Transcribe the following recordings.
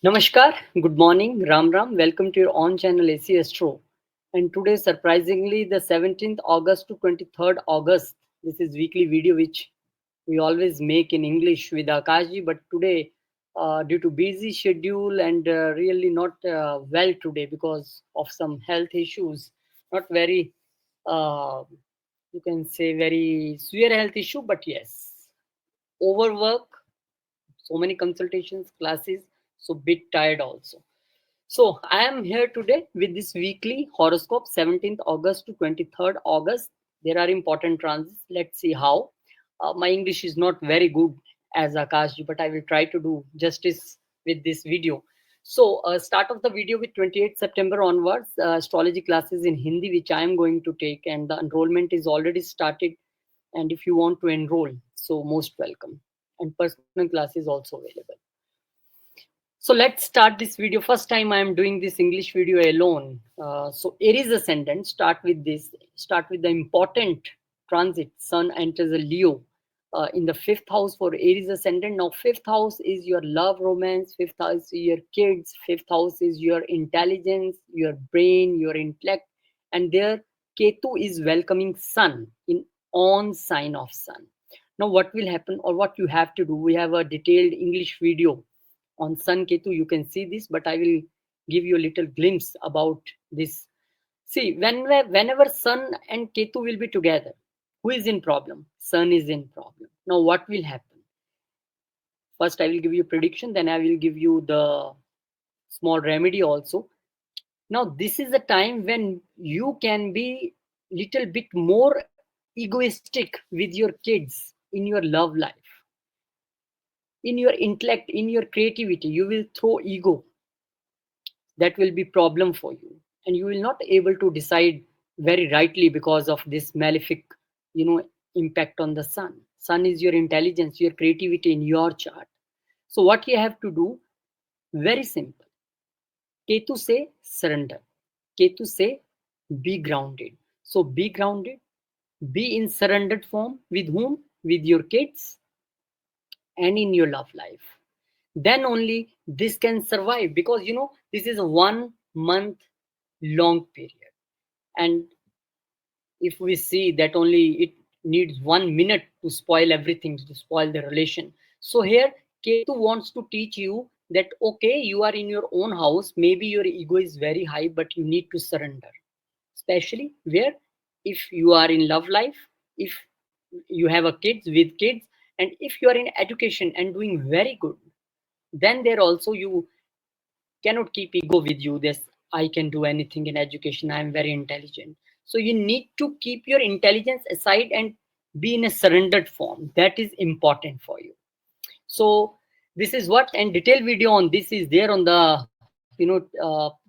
Namaskar, good morning, Ram Ram. Welcome to your own channel AC Astro. And today, surprisingly, the 17th August to 23rd August. This is weekly video which we always make in English with Akashji. But today, due to busy schedule and really not well today because of some health issues, not very, uh, you can say very severe health issue, but yes, overwork, so many consultations, classes, so bit tired also. So I am here today with this weekly horoscope 17th August to 23rd August. There are important transits. Let's see how. My English is not very good as Akashji, but I will try to do justice with this video. So start of the video with 28th September onwards, astrology classes in Hindi, which I am going to take, and the enrollment is already started. And if you want to enroll, so most welcome. And personal class is also available. So let's start this video. First time I am doing this English video alone. So Aries ascendant, start with this. Start with the important transit. Sun enters a Leo in the fifth house for Aries ascendant. Now fifth house is your love, romance. Fifth house is your kids. Fifth house is your intelligence, your brain, your intellect. And there Ketu is welcoming Sun in on sign of Sun. Now what will happen or what you have to do? We have a detailed English video on Sun Ketu. You can see this, but I will give you a little glimpse about this. See, whenever Sun and Ketu will be together, who is in problem? Sun is in problem. Now, what will happen? First, I will give you prediction, then I will give you the small remedy also. Now, this is a time when you can be little bit more egoistic with your kids in your love life, in your intellect, in your creativity. You will throw ego, that will be problem for you, and you will not able to decide very rightly because of this malefic, impact on the sun. Sun is your intelligence, your creativity in your chart. So what you have to do, very simple. Ketu say surrender. Ketu say be grounded. So be grounded, be in surrendered form. With whom? With your kids and in your love life. Then only this can survive, because this is a 1 month long period. And if we see that only it needs 1 minute to spoil everything, to spoil the relation. So here Ketu wants to teach you that okay, you are in your own house, maybe your ego is very high, but you need to surrender. Especially where, if you are in love life, if you have a kids, with kids, and if you are in education and doing very good, then there also you cannot keep ego with you. This, I can do anything in education, I am very intelligent. So you need to keep your intelligence aside and be in a surrendered form. That is important for you. So this is what, and detailed video on this is there on the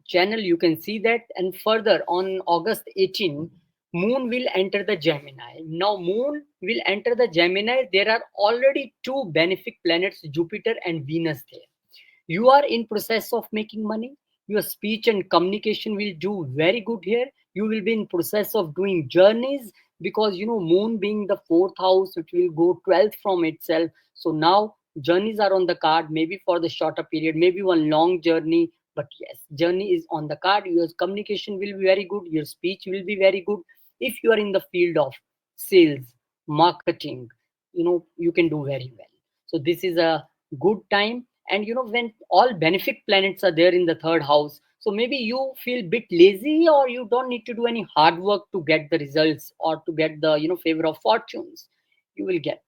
channel. You can see that. And further, on August 18, moon will enter the Gemini. Now moon will enter the Gemini. There are already two benefic planets, Jupiter and Venus there. You are in process of making money. Your speech and communication will do very good here. You will be in process of doing journeys, because moon being the fourth house, it will go 12th from itself. So now journeys are on the card, maybe for the shorter period, maybe one long journey. But yes, journey is on the card. Your communication will be very good, your speech will be very good. If you are in the field of sales, marketing, you can do very well. So this is a good time. And when all benefic planets are there in the third house, so maybe you feel bit lazy, or you don't need to do any hard work to get the results or to get the favor of fortunes. You will get.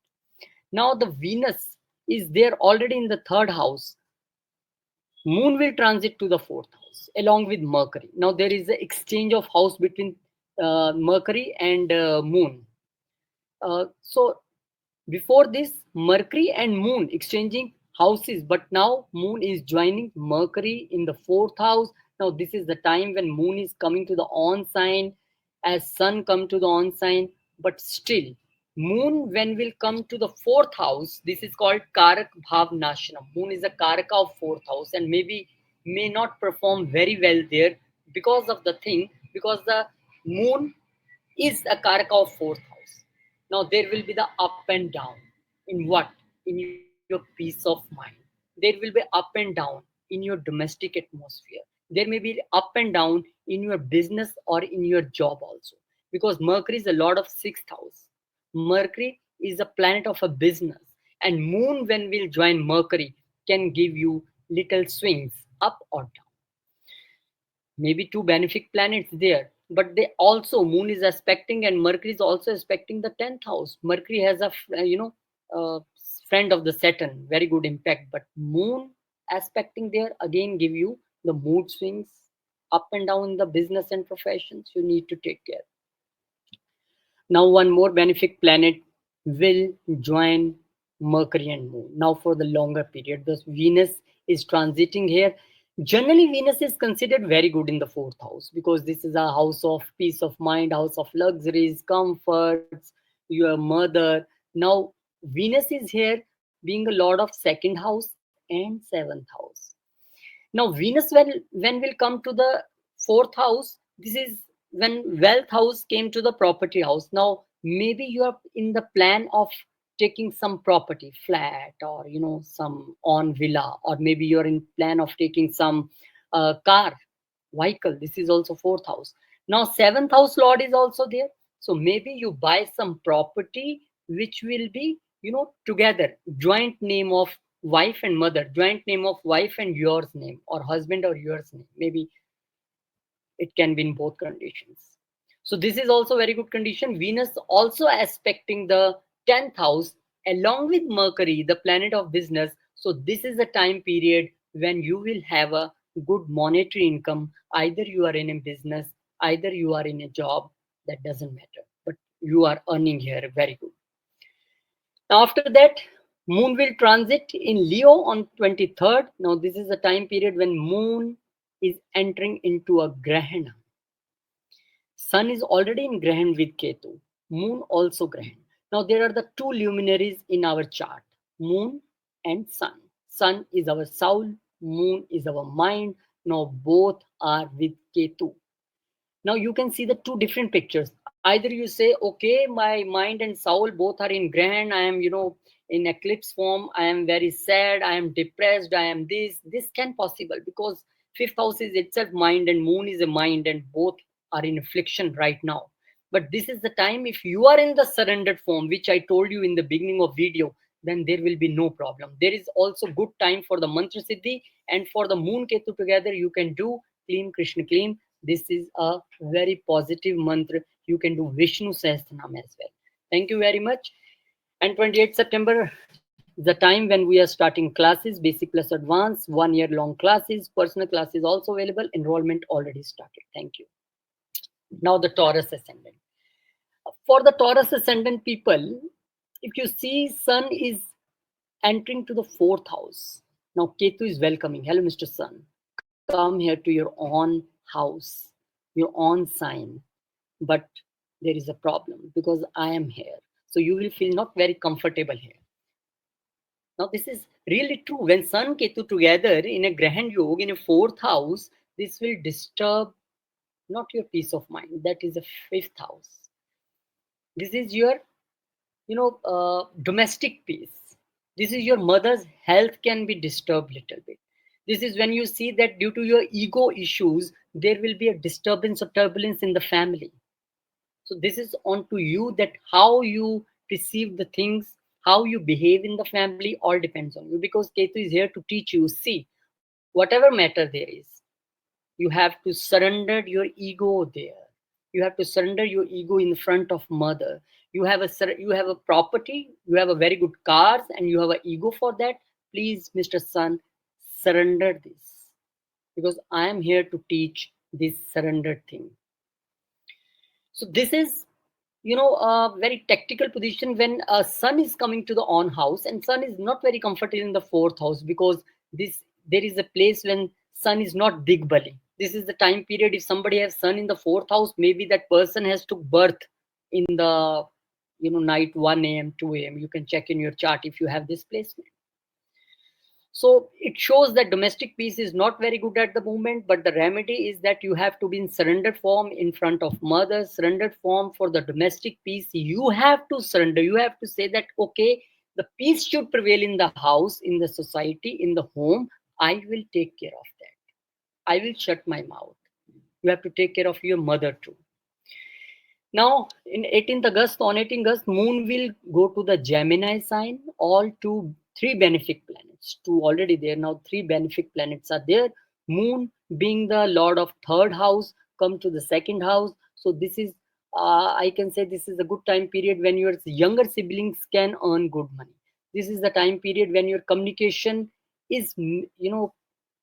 Now the Venus is there already in the third house. Moon will transit to the fourth house along with Mercury. Now there is an exchange of house between Mercury and Moon. So before this, Mercury and Moon exchanging houses, but now Moon is joining Mercury in the fourth house. Now this is the time when Moon is coming to the on sign, as Sun come to the on sign. But still, Moon when will come to the fourth house, this is called Karak Bhav Nashanam. Moon is a Karaka of fourth house, and maybe may not perform very well there because of the thing, because the Moon is a Karaka of fourth house. Now there will be the up and down. In what? In your peace of mind. There will be up and down. in your domestic atmosphere. There may be up and down in your business or in your job also, because Mercury is a lord of sixth house. Mercury is a planet of a business, and Moon, when will join Mercury, can give you little swings up or down. Maybe two benefic planets there, but they also, Moon is aspecting and Mercury is also aspecting the 10th house. Mercury has a uh, friend of the Saturn, very good impact, but Moon aspecting there again give you the mood swings up and down in the business and professions. You need to take care. Now, one more benefic planet will join Mercury and Moon. Now, for the longer period, because Venus is transiting here. Generally, Venus is considered very good in the fourth house because this is a house of peace of mind, house of luxuries, comforts, your mother. Now, Venus is here being a lord of second house and seventh house. Now, Venus, when will come to the fourth house, this is when wealth house came to the property house. Now, maybe you are in the plan of taking some property, flat, or some on villa, or maybe you're in plan of taking some car, vehicle. This is also fourth house. Now, seventh house lord is also there. So maybe you buy some property which will be, together, joint name of wife and mother, joint name of wife and yours name, or husband or yours name. Maybe it can be in both conditions. So this is also very good condition. Venus also aspecting the 10th house along with Mercury, the planet of business. So this is a time period when you will have a good monetary income. Either you are in a business, either you are in a job, that doesn't matter, but you are earning here very good. Now, after that, Moon will transit in Leo on 23rd. Now, this is a time period when Moon is entering into a Grahana. Sun is already in Grahan with Ketu. Moon also Grahan. Now, there are the two luminaries in our chart, Moon and Sun. Sun is our soul, Moon is our mind. Now, both are with Ketu. Now you can see the two different pictures. Either you say, okay, my mind and soul both are in Grahan, I am, in eclipse form, I am very sad, I am depressed, I am this can possible, because fifth house is itself mind and Moon is a mind, and both are in affliction right now. But this is the time, if you are in the surrendered form, which I told you in the beginning of video, then there will be no problem. There is also good time for the mantra siddhi, and for the Moon Ketu together you can do Kleem Krishna Kleem. This is a very positive mantra. You can do Vishnu Sahasranam as well. Thank you very much. And 28th September, the time when we are starting classes, basic plus advanced, 1 year long classes, personal classes also available. Enrollment already started. Thank you. Now the Taurus ascendant. For the Taurus ascendant people, if you see Sun is entering to the fourth house. Now Ketu is welcoming. Hello, Mr. Sun. Come here to your own house, your own sign. But there is a problem because I am here. So you will feel not very comfortable here. Now this is really true. When Sun Ketu together in a Grahan Yoga in a fourth house, this will disturb not your peace of mind. That is a fifth house. This is your, domestic peace. This is your mother's health can be disturbed little bit. This is when you see that due to your ego issues, there will be a disturbance or turbulence in the family. So this is on to you, that how you perceive the things, how you behave in the family, all depends on you, because Ketu is here to teach you. See, whatever matter there is, you have to surrender your ego there. You have to surrender your ego in front of mother. You have a property, you have a very good cars, and you have an ego for that. Please, Mr. Sun, surrender this, because I am here to teach this surrendered thing. So this is, a very tactical position when Sun is coming to the on house, and Sun is not very comfortable in the fourth house, because this there is a place when Sun is not Digbali. This is the time period. If somebody has Sun in the fourth house, maybe that person has took birth in the night 1 a.m., 2 a.m. You can check in your chart if you have this placement. So it shows that domestic peace is not very good at the moment, but the remedy is that you have to be in surrendered form in front of mother, surrendered form for the domestic peace. You have to surrender. You have to say that, okay, the peace should prevail in the house, in the society, in the home. I will take care of that. I will shut my mouth. You have to take care of your mother too. Now, in 18th August, on 18th August, Moon will go to the Gemini sign. All three benefic planets. Two already there. Now, three benefic planets are there. Moon, being the lord of third house, come to the second house. So, this is, I can say, this is a good time period when your younger siblings can earn good money. This is the time period when your communication is,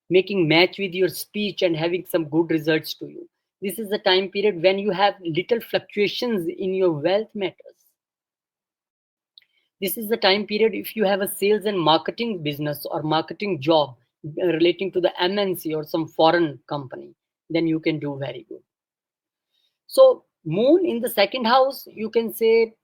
making match with your speech and having some good results to you. This is the time period when you have little fluctuations in your wealth matters. This is the time period if you have a sales and marketing business or marketing job relating to the MNC or some foreign company, then you can do very good. So, Moon in the second house, you can say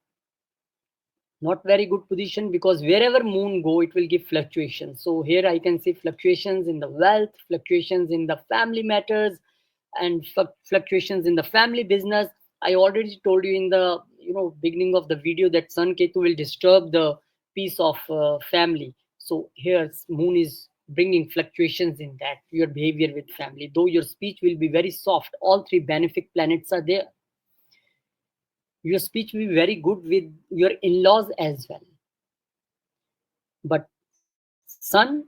not very good position, because wherever Moon go, it will give fluctuations. So here I can see fluctuations in the wealth, fluctuations in the family matters, and fluctuations in the family business. I already told you in the beginning of the video that Sun Ketu will disturb the peace of family. So here Moon is bringing fluctuations in that your behavior with family, though your speech will be very soft. All three benefic planets are there. Your speech will be very good with your in-laws as well. But Sun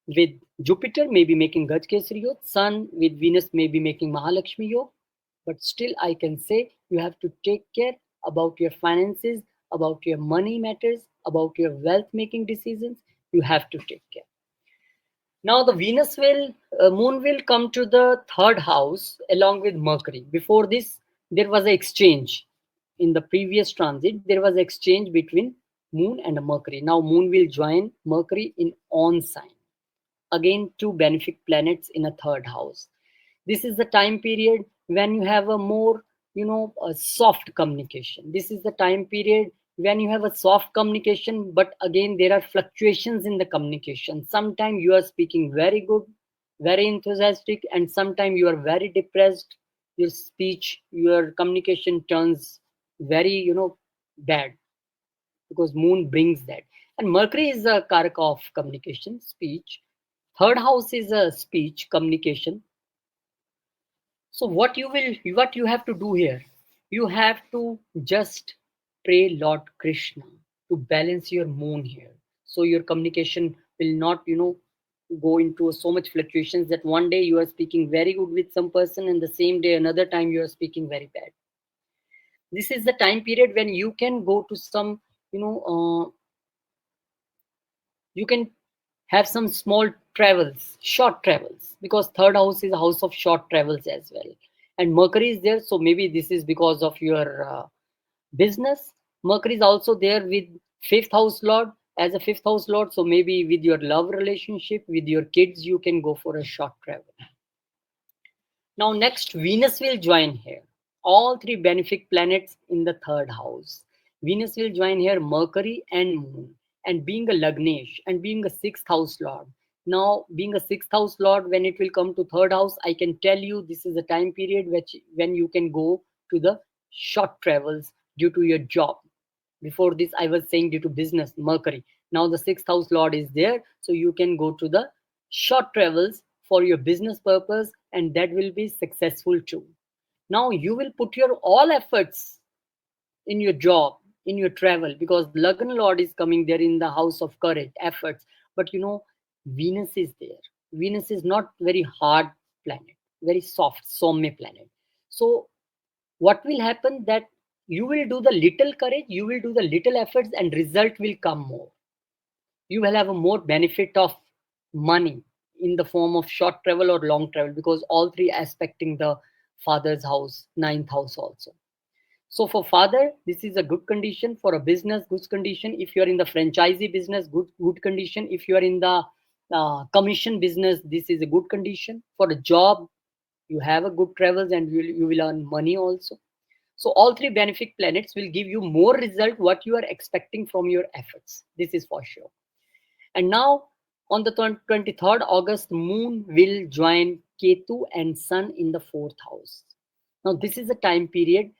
with Jupiter may be making Gajkesari Yog, Sun with Venus may be making Mahalakshmi Yog, but still I can say you have to take care about your finances, about your money matters, about your wealth making decisions. You have to take care. Now the Moon will come to the third house along with Mercury. Before this, there was an exchange. In the previous transit, there was exchange between Moon and Mercury. Now Moon will join Mercury in on sign. Again, two benefic planets in a third house. This is the time period when you have a more, a soft communication. This is the time period when you have a soft communication, but again, there are fluctuations in the communication. Sometimes you are speaking very good, very enthusiastic, and sometimes you are very depressed. Your speech, your communication turns very, bad, because Moon brings that. And Mercury is a karaka of communication, speech. Third house is a speech, communication. So what you have to do here, you have to just pray Lord Krishna to balance your Moon here. So your communication will not, go into so much fluctuations that one day you are speaking very good with some person and the same day another time you are speaking very bad. This is the time period when you can go to some, you can have some small travels, short travels, because third house is a house of short travels as well. And Mercury is there, so maybe this is because of your business. Mercury is also there with fifth house lord, as a fifth house lord, so maybe with your love relationship, with your kids, you can go for a short travel. Now, next, Venus will join here. All three benefic planets in the third house. Venus will join here Mercury and Moon. And being a Lagnesh and being a sixth house lord. Now, being a sixth house lord, when it will come to third house, I can tell you this is a time period when you can go to the short travels due to your job. Before this, I was saying due to business, Mercury. Now the sixth house lord is there, so you can go to the short travels for your business purpose, and that will be successful too. Now you will put your all efforts in your job, in your travel, because Lagna Lord is coming there in the house of courage, efforts. But Venus is there. Venus is not very hard planet, very soft, Somme planet. So what will happen that you will do the little courage, you will do the little efforts, and result will come more. You will have a more benefit of money in the form of short travel or long travel, because all three aspecting the father's house, ninth house also. So for father, this is a good condition. For a business, good condition. If you are in the franchisee business, good condition. If you are in the commission business, this is a good condition. For a job, you have a good travels and you will earn money also. So all three benefic planets will give you more result what you are expecting from your efforts. This is for sure. And now on the 23rd August, Moon will join Ketu and Sun in the fourth house. Now this is a time period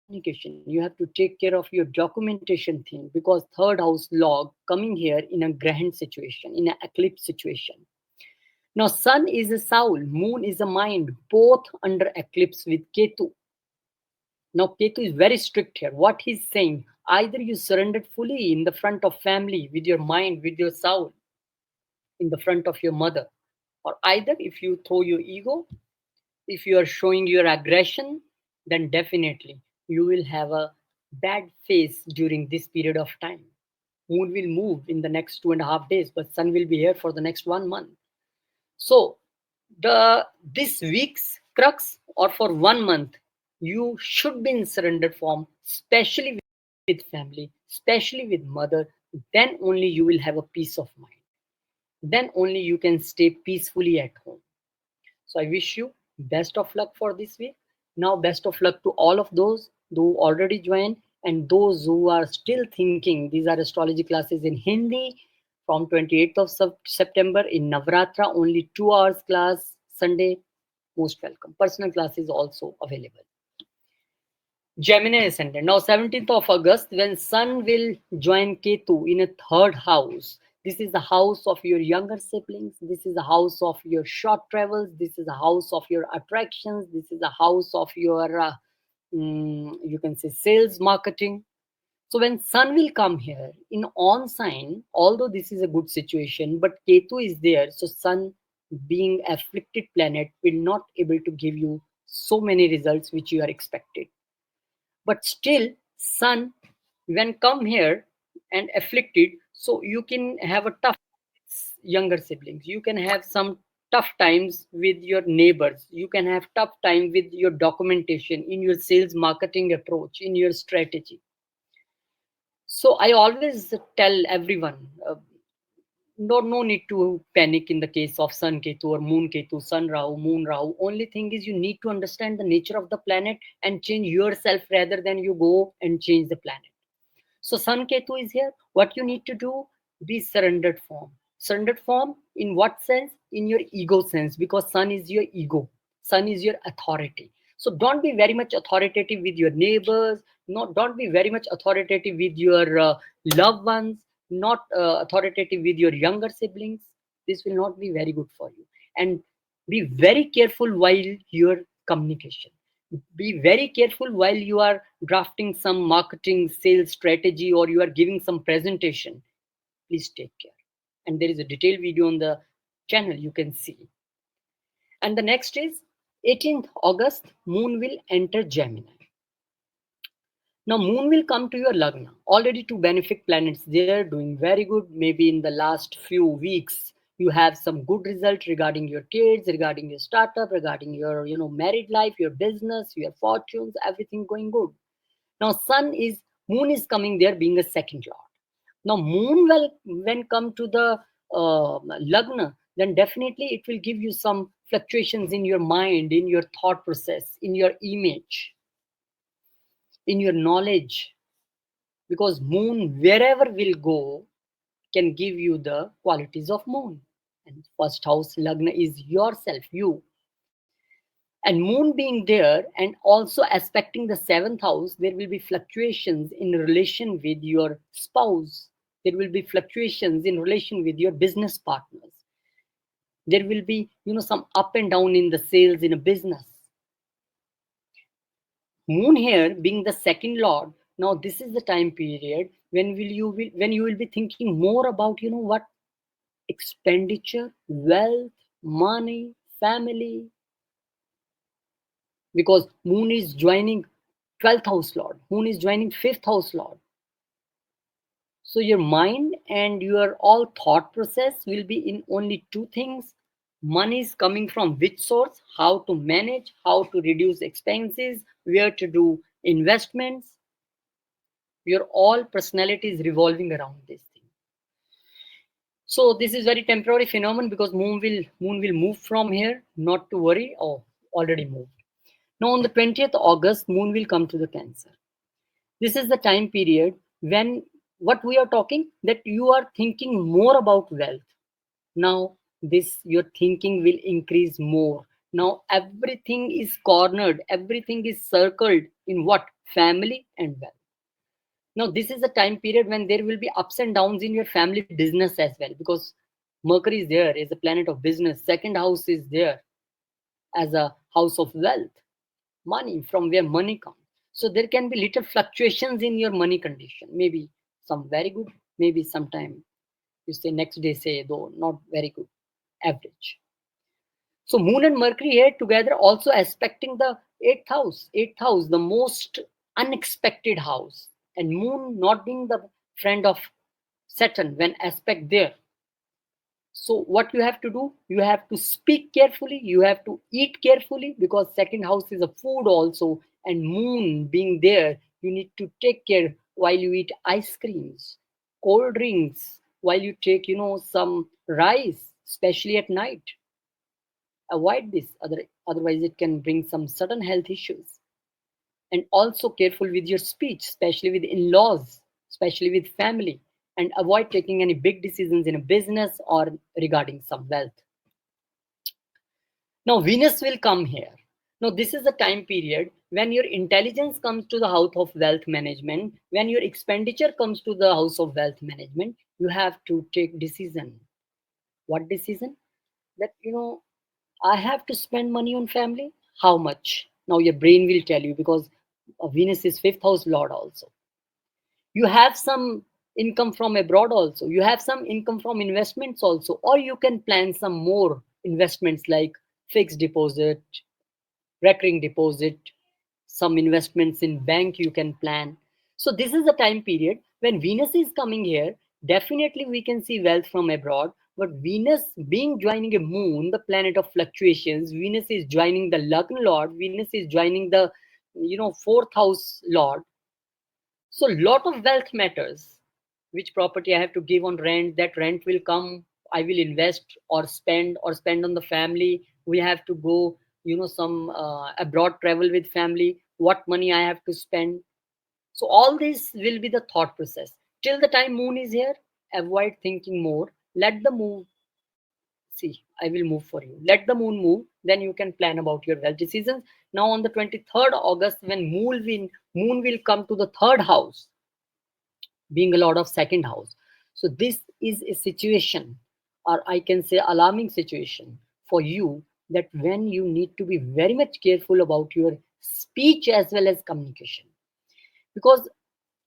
when your communication. You have to take care of your documentation thing, because third house log coming here in a grand situation, in an eclipse situation. Now, sun is a soul, moon is a mind, both under eclipse with Ketu. Now, Ketu is very strict here. What he's saying, either you surrendered fully in the front of family, with your mind, with your soul, in the front of your mother, or either if you throw your ego, if you are showing your aggression, then definitely you will have a bad face during this period of time. Moon will move in the next 2.5 days, but sun will be here for the next 1 month. So the this week's crux, or for 1 month, you should be in surrendered form, especially with family, especially with mother. Then only you will have a peace of mind. Then only you can stay peacefully at home. So I wish you best of luck for this week. Now, best of luck to all of those who already joined, and those who are still thinking. These are astrology classes in Hindi from 28th of September in Navratra, only 2 hours class Sunday. Most welcome. Personal class is also available. Gemini ascendant. Now, 17th of August, when Sun will join Ketu in a third house. This is the house of your younger siblings. This is the house of your short travels. This is the house of your attractions. This is the house of your, you can say, sales marketing. So when Sun will come here in on sign, although this is a good situation, but Ketu is there, so Sun, being afflicted planet, will not able to give you so many results which you are expected. But still, sun when come here and afflicted, so you can have a tough younger siblings, you can have some tough times with your neighbors, you can have tough time with your documentation, in your sales marketing approach, in your strategy. So I always tell everyone, no need to panic in the case of sun ketu or moon ketu, sun rahu, moon rahu. Only thing is you need to understand the nature of the planet and change yourself rather than you go and change the planet. So sun ketu is here. What you need to do, be surrendered form. Surrendered form in what sense? In your ego sense, because sun is your ego, sun is your authority. So don't be very much authoritative with your neighbors, not don't be very much authoritative with your loved ones, not authoritative with your younger siblings. This will not be very good for you. And be very careful while your communication, be very careful while you are drafting some marketing sales strategy or you are giving some presentation. Please take care. And there is a detailed video on the channel, you can see. And the next is 18th August, moon will enter Gemini. Now, moon will come to your Lagna. Already two benefic planets there doing very good. Maybe in the last few weeks, you have some good result regarding your kids, regarding your startup, regarding your married life, your business, your fortunes, everything going good. Now, moon is coming there being a second lord. Now, moon will when come to the Lagna, then definitely it will give you some fluctuations in your mind, in your thought process, in your image, in your knowledge, because moon wherever will go can give you the qualities of moon. And first house Lagna is yourself, you. And moon being there and also aspecting the seventh house, there will be fluctuations in relation with your spouse, there will be fluctuations in relation with your business partners, there will be some up and down in the sales in a business. Moon here being the second lord, now this is the time period when you will be thinking more about what, expenditure, wealth, money, family, because moon is joining 12th house lord, moon is joining 5th house lord. So your mind and your all thought process will be in only two things: money is coming from which source, how to manage, how to reduce expenses, where to do investments. Your all personality is revolving around this thing. So this is very temporary phenomenon, because moon will move from here, not to worry. Oh, already moved. Now on the 20th August, moon will come to the Cancer. This is the time period when what we are talking, that you are thinking more about wealth. Now this your thinking will increase more. Now everything is cornered, everything is circled in what? family, and wealth. Now, this is a time period when there will be ups and downs in your family business as well, because Mercury is there as a planet of business. Second house is there as a house of wealth, money, from where money comes. So there can be little fluctuations in your money condition. Maybe some very good, maybe sometime you say next day say though not very good, average. So Moon and Mercury here together also aspecting the eighth house. Eighth house, the most unexpected house. And Moon not being the friend of Saturn when aspect there. So what you have to do, you have to speak carefully, you have to eat carefully, because second house is a food also, and Moon being there, you need to take care while you eat ice creams, cold drinks, while you take some rice, especially at night. Avoid this, otherwise it can bring some sudden health issues. And also careful with your speech, especially with in-laws, especially with family, and avoid taking any big decisions in a business or regarding some wealth. Now Venus will come here. Now this is a time period when your intelligence comes to the house of wealth management, when your expenditure comes to the house of wealth management. You have to take decision. What decision? That I have to spend money on family. How much? Now your brain will tell you, because Venus is fifth house lord also. You have some income from abroad also. You have some income from investments also, or you can plan some more investments like fixed deposit, recurring deposit, some investments in bank you can plan. So this is the time period when Venus is coming here. Definitely we can see wealth from abroad, but Venus being joining a moon, the planet of fluctuations, Venus is joining the Lagna lord, Venus is joining the fourth house lord. So lot of wealth matters. Which property I have to give on rent, that rent will come, I will invest or spend on the family. We have to go, some abroad travel with family. What money I have to spend. So all this will be the thought process. Till the time moon is here, avoid thinking more. Let the moon see. I will move for you. Let the moon move. Then you can plan about your wealth decisions. Now on the 23rd August, when moon will come to the third house, being a lot of second house. So this is a situation, or I can say alarming situation for you, that when you need to be very much careful about your speech as well as communication, because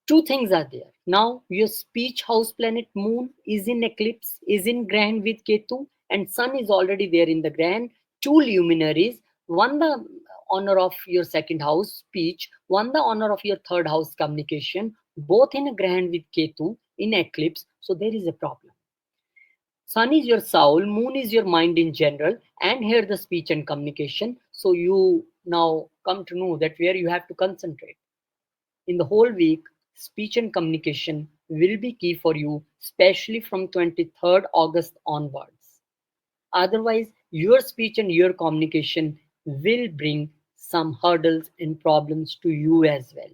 two things are there. Now your speech house planet moon is in eclipse, is in grand with Ketu, and sun is already there in the grand. Two luminaries, one the honor of your second house speech, one the honor of your third house communication, both in a grand with Ketu in eclipse. So there is a problem. Sun is your soul, moon is your mind in general, and here the speech and communication. So you now come to know that where you have to concentrate in the whole week. Speech and communication will be key for you, especially from 23rd August onwards. Otherwise, your speech and your communication will bring some hurdles and problems to you as well.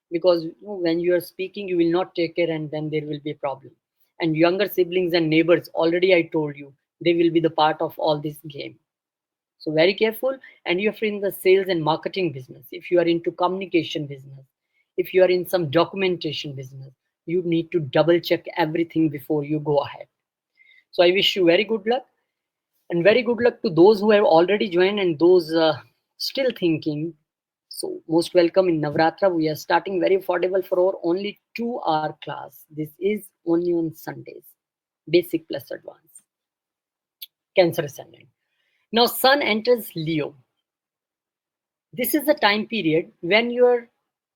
Because when you are speaking, you will not take care, and then there will be a problem. And younger siblings and neighbors, already I told you, they will be the part of all this game. So very careful. And if you're in the sales and marketing business, if you are into communication business, if you are in some documentation business, you need to double check everything before you go ahead. So I wish you very good luck, and very good luck to those who have already joined and those still thinking. So most welcome in Navratra. We are starting very affordable for our only 2 hour class. This is only on Sundays. Basic plus advanced. Cancer ascendant. Now Sun enters Leo. This is the time period when you're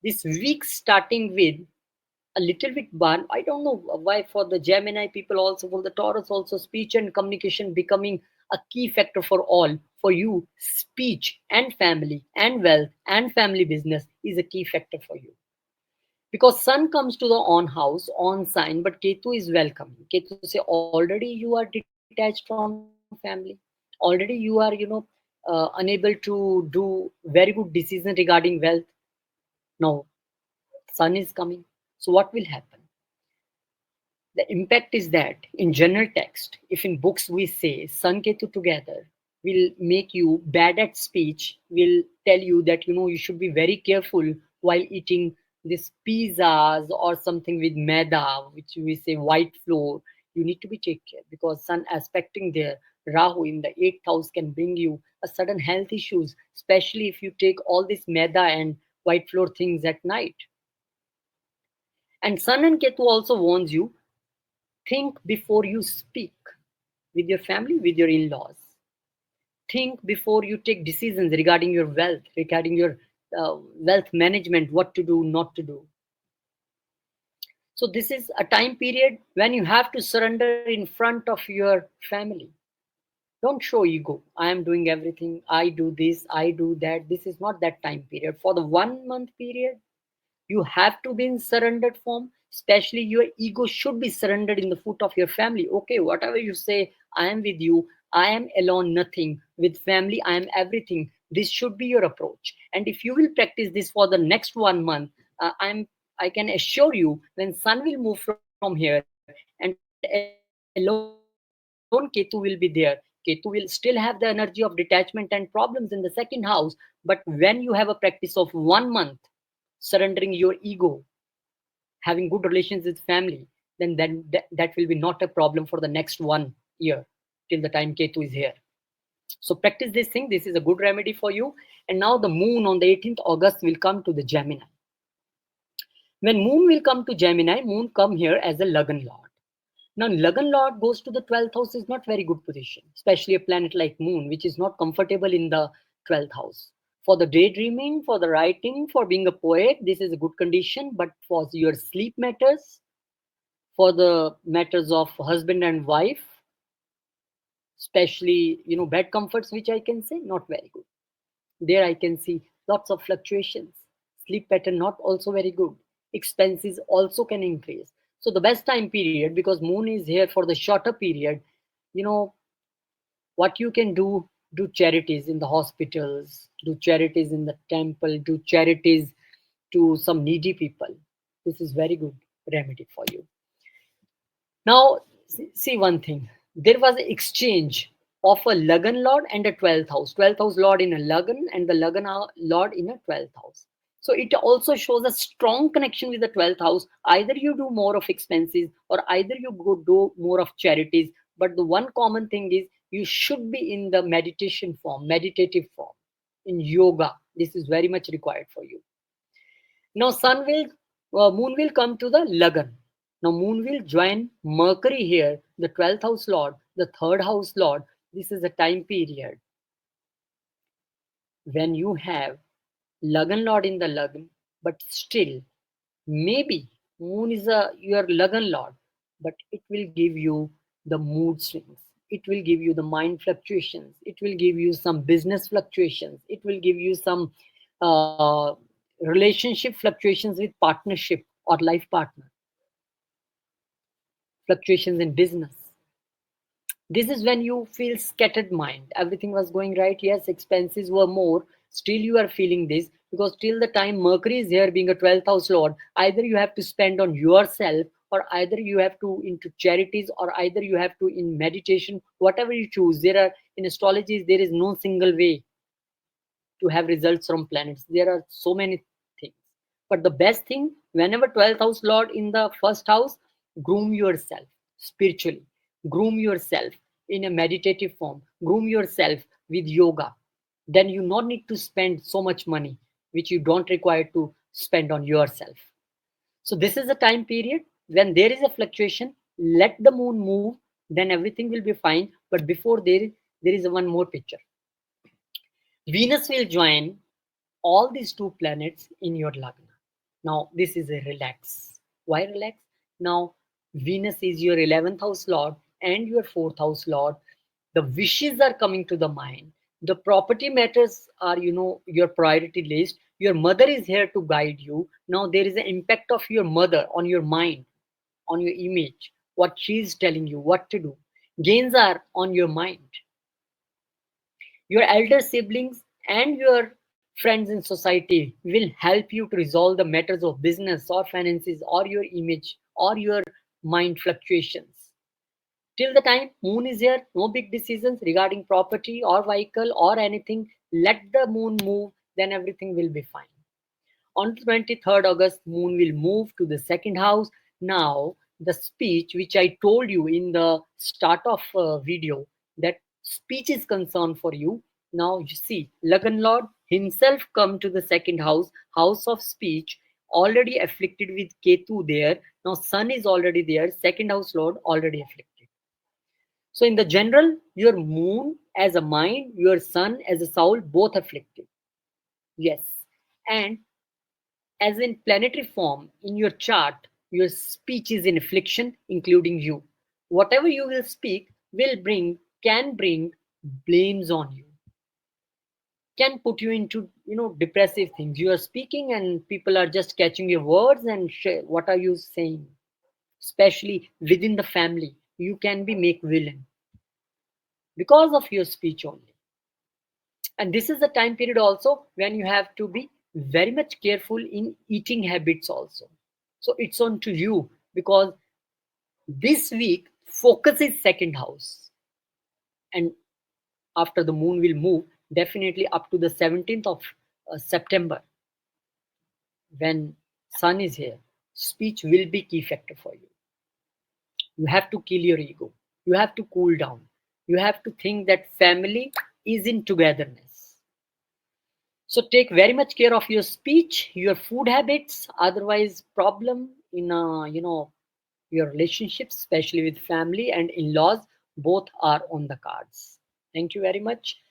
this week starting with a little bit burn. I don't know why for the Gemini people, also for the Taurus, also speech and communication becoming a key factor for all. For you, speech and family and wealth and family business is a key factor for you. Because Sun comes to the on house, on sign, but Ketu is welcoming. Ketu say already you are detached from family. Already you are, unable to do very good decision regarding wealth. Now Sun is coming. So what will happen? The impact is that in general text, if in books we say Sun Ketu together will make you bad at speech, will tell you that you should be very careful while eating this pizzas or something with maida, which we say white flour. You need to be take care because sun aspecting there, Rahu in the eighth house can bring you a sudden health issues, especially if you take all this maida and white flour things at night. And sun and Ketu also warns you, think before you speak with your family, with your in-laws. Think before you take decisions regarding your wealth, regarding your wealth management, what to do, not to do. So this is a time period when you have to surrender in front of your family. Don't show ego. I am doing everything. I do this. I do that. This is not that time period. For the 1 month period, you have to be in surrendered form. Especially your ego should be surrendered in the foot of your family. Okay, whatever you say, I am with you. I am alone, nothing. With family, I am everything. This should be your approach. And if you will practice this for the next 1 month, I can assure you when sun will move from here and alone Ketu will be there. Ketu will still have the energy of detachment and problems in the second house. But when you have a practice of 1 month, surrendering your ego, having good relations with family, then that will be not a problem for the next 1 year till the time Ketu is here. So practice this thing. This is a good remedy for you. And now the moon on the 18th August will come to the Gemini. When moon will come to Gemini, moon come here as a Lagan Lord. Now, Lagan Lord goes to the 12th house is not very good position, especially a planet like Moon, which is not comfortable in the 12th house. For the daydreaming, for the writing, for being a poet, this is a good condition. But for your sleep matters, for the matters of husband and wife, especially bed comforts, which I can say not very good. There I can see lots of fluctuations. Sleep pattern not also very good. Expenses also can increase. So the best time period, because moon is here for the shorter period, you know what you can do charities in the hospitals, do charities in the temple, do charities to some needy people. This is very good remedy for you. Now, see one thing. There was an exchange of a Lagan Lord and a 12th house. 12th house Lord in a Lagan and the Lagan Lord in a 12th house. So it also shows a strong connection with the 12th house. Either you do more of expenses or either you go do more of charities. But the one common thing is you should be in the meditation form, meditative form, in yoga. This is very much required for you. Now, moon will come to the Lagan. Now, moon will join Mercury here, the 12th house lord, the third house lord. This is a time period when you have Lagan lord in the Lagan, but still, maybe moon is your Lagan lord, but it will give you the mood swings. It will give you the mind fluctuations. It will give you some business fluctuations. It will give you some uh, relationship fluctuations with partnership or life partner, fluctuations in business. This is when you feel scattered mind. Everything was going right. Yes, expenses were more. Still, you are feeling this because till the time Mercury is here, being a 12th house lord, either you have to spend on yourself, or either you have to into charities, or either you have to in meditation. Whatever you choose, there are in astrology there is no single way to have results from planets. There are so many things. But the best thing, whenever 12th house Lord in the first house, groom yourself spiritually, groom yourself in a meditative form, groom yourself with yoga. Then you not need to spend so much money, which you don't require to spend on yourself. So this is a time period when there is a fluctuation. Let the moon move, then everything will be fine. But before there is one more picture. Venus will join all these two planets in your Lagna. Now, this is a relax. Why relax? Now, Venus is your 11th house lord and your 4th house lord. The wishes are coming to the mind. The property matters are, your priority list. Your mother is here to guide you. Now, there is an impact of your mother on your mind, on your image, what she is telling you, what to do. Gains are on your mind. Your elder siblings and your friends in society will help you to resolve the matters of business or finances or your image or your mind fluctuations. Till the time moon is here, no big decisions regarding property or vehicle or anything. Let the moon move, then everything will be fine. On 23rd August, Moon will move to the second house. Now, the speech which I told you in the start of video, that speech is concerned for you. Now you see, Lagan Lord himself come to the second house, house of speech, already afflicted with Ketu there. Now Sun is already there, second house Lord already afflicted. So in the general, your Moon as a mind, your Sun as a soul, both afflicted. Yes. And as in planetary form, in your chart, your speech is in affliction, including you. Whatever you will speak can bring blames on you, can put you into, depressive things. You are speaking and people are just catching your words and what are you saying? Especially within the family, you can be make villain because of your speech only. And this is the time period also when you have to be very much careful in eating habits also. So it's on to you, because this week focus is second house, and after the moon will move definitely up to the 17th of September, when sun is here, speech will be key factor for you. You have to kill your ego, you have to cool down, you have to think that family is in togetherness. So take very much care of your speech, your food habits. Otherwise, problem in your relationships, especially with family and in-laws, both are on the cards. Thank you very much.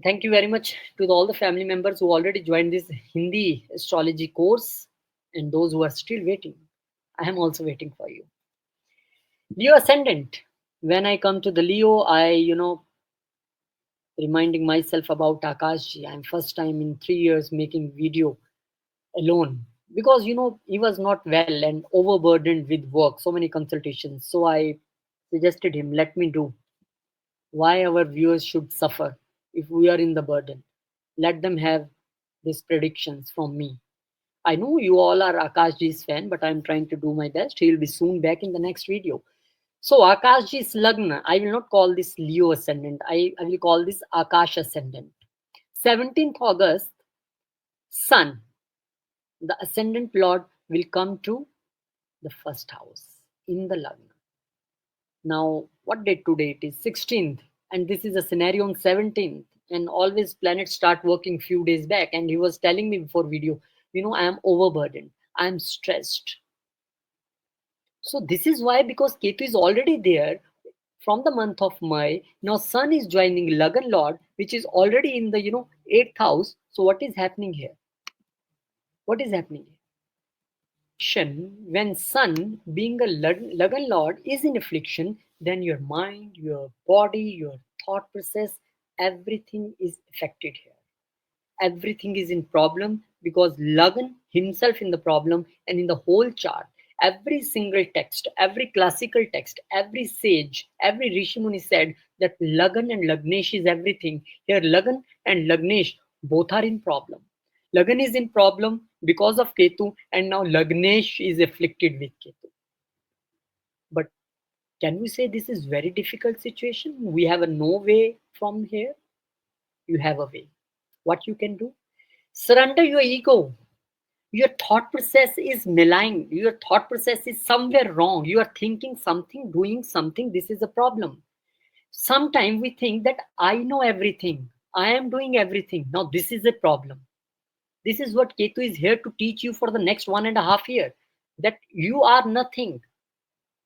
Thank you very much to all the family members who already joined this Hindi astrology course, and those who are still waiting. I am also waiting for you. Leo ascendant. When I come to the Leo, I reminding myself about Akashji. I'm first time in 3 years making video alone, because he was not well and overburdened with work, so many consultations. So I suggested him, let me do. Why our viewers should suffer if we are in the burden? Let them have these predictions from me. I know you all are Akashji's fan, but I'm trying to do my best. He'll be soon back in the next video. So Akashji's Lagna, I will not call this Leo ascendant. I will call this Akash ascendant. 17th August, Sun, the ascendant lord, will come to the first house in the Lagna. Now, what date today? It is 16th, and this is a scenario on 17th. And always planets start working few days back. And he was telling me before video, I am overburdened, I am stressed. So this is why, because Ketu is already there from the month of May. Now Sun is joining Lagan Lord, which is already in the 8th house. So what is happening here? What is happening here? When sun being a Lagan lord is in affliction, then your mind, your body, your thought process, everything is affected here. Everything is in problem, because Lagan himself in the problem. And in the whole chart, every single text, every classical text, every sage, every Rishi Muni said that Lagan and Lagnesh is everything. Here Lagan and Lagnesh both are in problem. Lagan is in problem because of Ketu, and now Lagnesh is afflicted with Ketu. But can we say this is very difficult situation? We have a no way from here. You have a way. What you can do? Surrender your ego. Your thought process is malign. Your thought process is somewhere wrong. You are thinking something, doing something. This is a problem. Sometimes we think that I know everything. I am doing everything. Now this is a problem. This is what Ketu is here to teach you for the next 1.5 years. That you are nothing.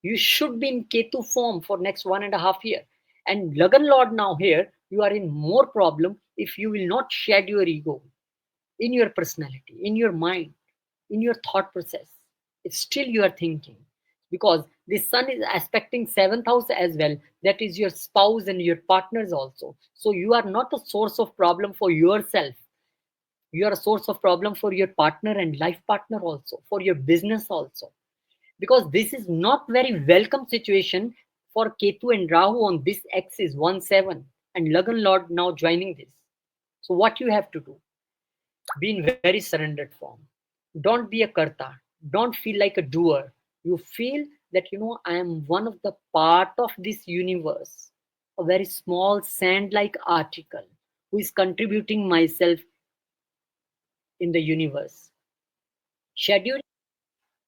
You should be in Ketu form for next 1.5 years. And Lagan Lord now here, you are in more problem if you will not shed your ego in your personality, in your mind, in your thought process. It's still you are thinking, because the sun is aspecting 7th house as well. That is your spouse and your partners also. So you are not a source of problem for yourself. You are a source of problem for your partner and life partner also, for your business also. Because this is not very welcome situation for Ketu and Rahu on this axis 1-7, and Lagan Lord now joining this. So what you have to do? Be in very surrendered form. Don't be a karta. Don't feel like a doer. You feel that I am one of the part of this universe, a very small sand like article who is contributing myself in the universe. schedule,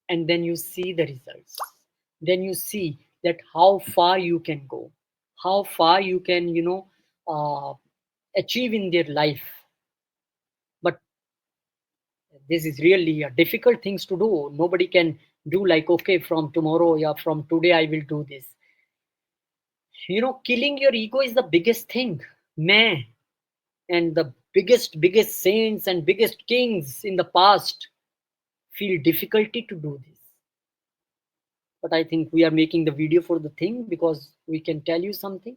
and then you see the results. Then you see that how far you can go, how far you can, uh, achieve in their life. But this is really a difficult things to do. Nobody can do like, okay, from tomorrow, yeah, from today I will do this. Killing your ego is the biggest thing, man. And the biggest saints and biggest kings in the past feel difficulty to do this. But I think we are making the video for the thing because we can tell you something.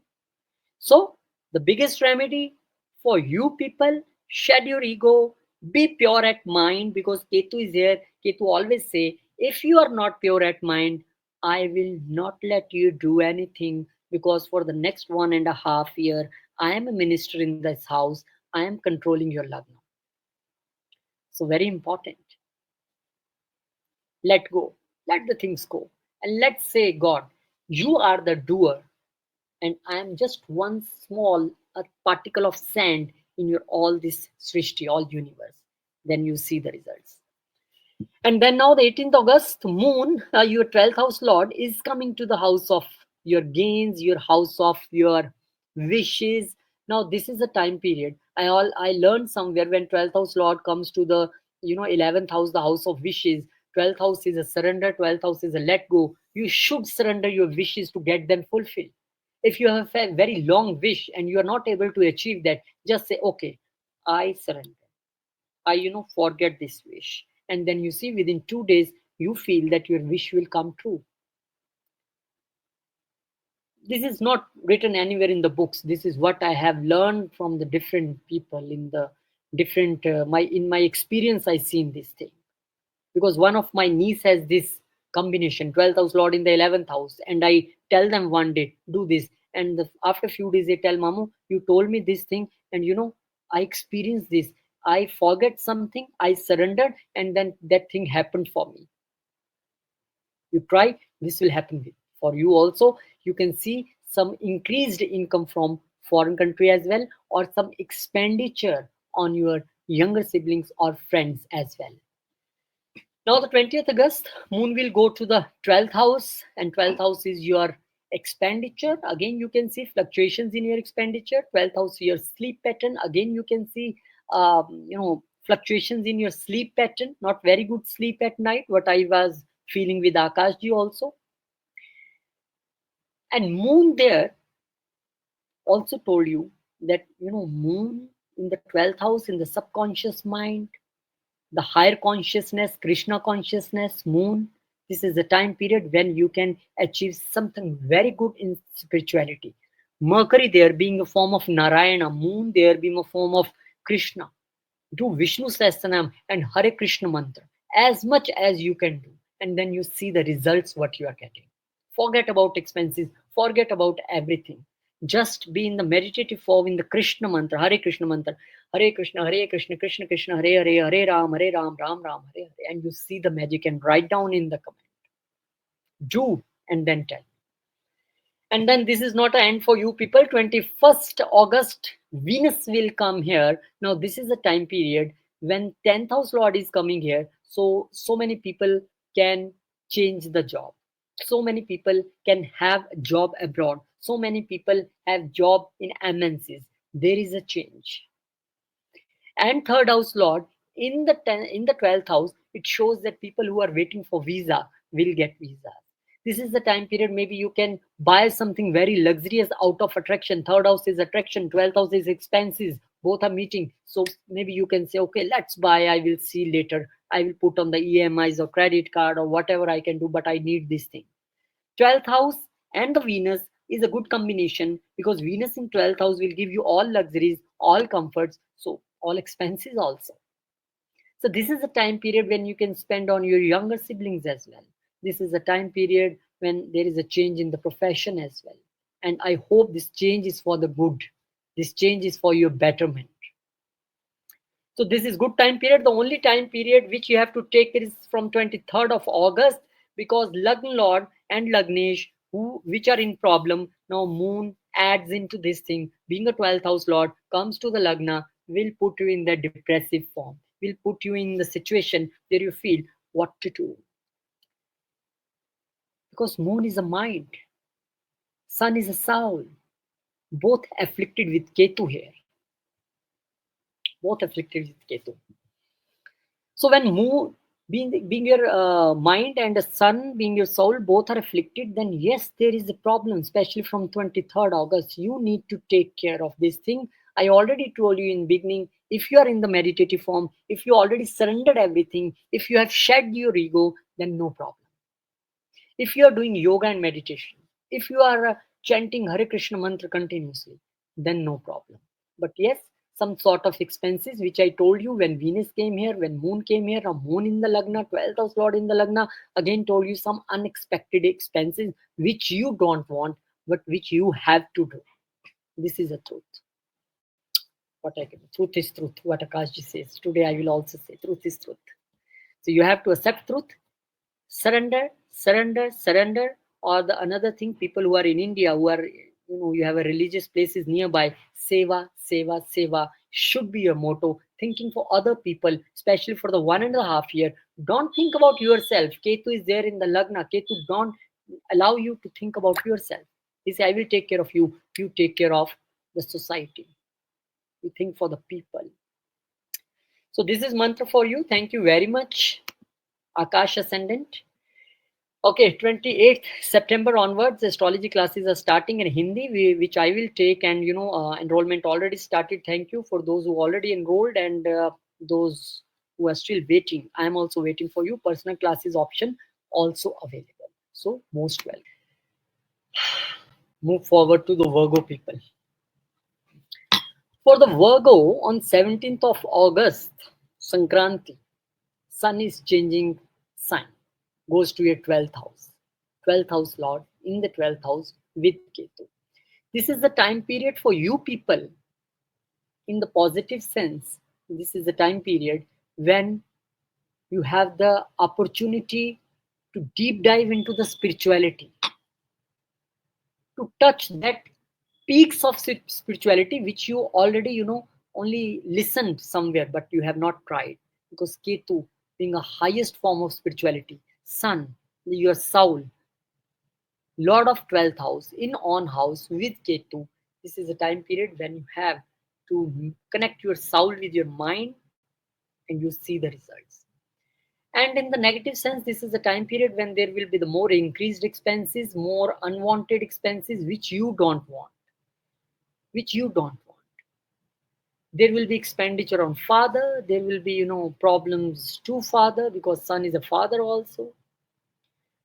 So the biggest remedy for you people: shed your ego, be pure at mind, because Ketu is here. Ketu always say, if you are not pure at mind, I will not let you do anything, because for the next 1.5 year, I am a minister in this house. I am controlling your lagna. So very important. Let go. Let the things go. And let's say, God, you are the doer, and I am just one small a particle of sand in your all this srishti, all universe. Then you see the results. And then now the 18th August, moon, your 12th house lord, is coming to the house of your gains, your house of your wishes. Now this is a time period. I learned somewhere, when 12th house lord comes to the 11th house, the house of wishes. 12th house is a surrender, 12th house is a let go. You should surrender your wishes to get them fulfilled. If you have a very long wish and you are not able to achieve that, just say, okay, I surrender. I forget this wish. And then you see, within 2 days you feel that your wish will come true. This is not written anywhere in the books. This is what I have learned from the different people, in the different my experience. I seen this thing, because one of my niece has this combination, 12th house lord in the 11th house, and I tell them one day, do this, and after a few days they tell, mamu, you told me this thing, and I experienced this. I forget something, I surrendered, and then that thing happened for me. You try, this will happen for you also. You can see some increased income from foreign country as well, or some expenditure on your younger siblings or friends as well. Now, the 20th August, moon will go to the 12th house, and 12th house is your expenditure. Again, you can see fluctuations in your expenditure. 12th house, your sleep pattern. Again, you can see, fluctuations in your sleep pattern. Not very good sleep at night, what I was feeling with Akashji also. And moon there also told you that, moon in the 12th house, in the subconscious mind, the higher consciousness, Krishna consciousness, moon. This is the time period when you can achieve something very good in spirituality. Mercury there being a form of Narayana, moon there being a form of Krishna. Do Vishnu Sahasranam and Hare Krishna mantra as much as you can do, and then you see the results what you are getting. Forget about expenses, forget about everything. Just be in the meditative form, in the Krishna mantra, Hare Krishna mantra, Hare Krishna, Krishna Krishna, Hare Hare, Hare Ram, Ram Ram, Hare Hare, and you see the magic. And write down in the comment, do, and then tell. And then this is not an end for you people. 21st August, Venus will come here. Now this is a time period when 10th house lord is coming here. So many people can change the job. So many people can have a job abroad. So many people have job in MNCs. There is a change. And third house lord in the 12th house, it shows that people who are waiting for visa will get visas. This is the time period maybe you can buy something very luxurious out of attraction. Third house is attraction, 12th house is expenses, both are meeting. So maybe you can say, okay, let's buy, I will see later, I will put on the EMIs or credit card or whatever I can do, but I need this thing. 12th house and the Venus is a good combination, because Venus in 12th house will give you all luxuries, all comforts, so all expenses also. So this is a time period when you can spend on your younger siblings as well. This is a time period when there is a change in the profession as well. And I hope this change is for the good. This change is for your betterment. So this is good time period. The only time period which you have to take is from 23rd of August, because Lagna Lord and Lagnesh, which are in problem, now moon adds into this thing. Being a 12th house lord, comes to the Lagna, will put you in the depressive form, will put you in the situation where you feel, what to do. Because moon is a mind, sun is a soul, both afflicted with Ketu here. Both afflicted with Ketu. So when moon being your mind and the sun being your soul both are afflicted, then yes, there is a problem, especially from 23rd August. You need to take care of this thing. I already told you in beginning, if you are in the meditative form, if you already surrendered everything, if you have shed your ego, then no problem. If you are doing yoga and meditation, if you are chanting Hare Krishna mantra continuously, then no problem. But yes, some sort of expenses, which I told you when Venus came here, when Moon came here, a Moon in the Lagna, 12th house Lord in the Lagna, again told you some unexpected expenses which you don't want, but which you have to do. This is a truth. What I can, truth is truth. What Akashji says. Today I will also say, truth is truth. So you have to accept truth, surrender, surrender, surrender. Or the another thing, people who are in India, who are, you have a religious places nearby, seva, seva, seva should be your motto. Thinking for other people, especially for the 1.5 year. Don't think about yourself. Ketu is there in the Lagna. Ketu don't allow you to think about yourself. He say, I will take care of you. You take care of the society. You think for the people. So this is mantra for you. Thank you very much, Akash Ascendant. Okay, 28th September onwards, astrology classes are starting in Hindi, which I will take, and enrollment already started. Thank you for those who already enrolled and those who are still waiting. I am also waiting for you. Personal classes option also available. So most welcome. Move forward to the Virgo people. For the Virgo, on 17th of August, Sankranti, Sun is changing sign, goes to your 12th house. 12th house Lord in the 12th house with Ketu. This is the time period for you people, in the positive sense. This is the time period when you have the opportunity to deep dive into the spirituality, to touch that peaks of spirituality which you already only listened somewhere, but you have not tried. Because Ketu being a highest form of spirituality, sun, your soul, Lord of 12th house in on house with Ketu. This is a time period when you have to connect your soul with your mind and you see the results. And in the negative sense, this is a time period when there will be the more increased expenses, more unwanted expenses which you don't want. Which you don't want. There will be expenditure on father. There will be problems to father, because son is a father also.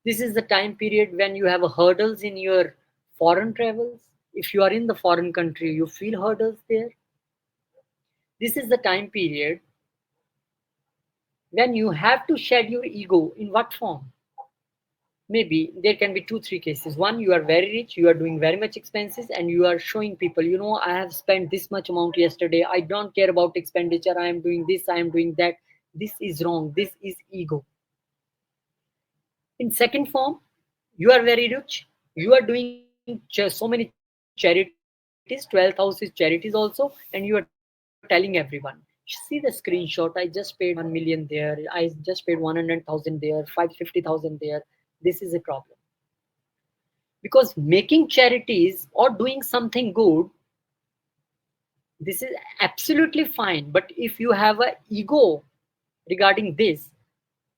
This is the time period when you have a hurdles in your foreign travels. If you are in the foreign country, you feel hurdles there. This is the time period when you have to shed your ego. In what form? Maybe there can be two, three cases. One, you are very rich, you are doing very much expenses, and you are showing people, I have spent this much amount yesterday. I don't care about expenditure. I am doing this, I am doing that. This is wrong. This is ego. In second form, you are very rich. You are doing so many charities. 12th house is charities also, and you are telling everyone, see the screenshot. I just paid 1 million there. I just paid 100,000 there, 550,000 there. This is a problem. Because making charities or doing something good, this is absolutely fine. But if you have a ego regarding this,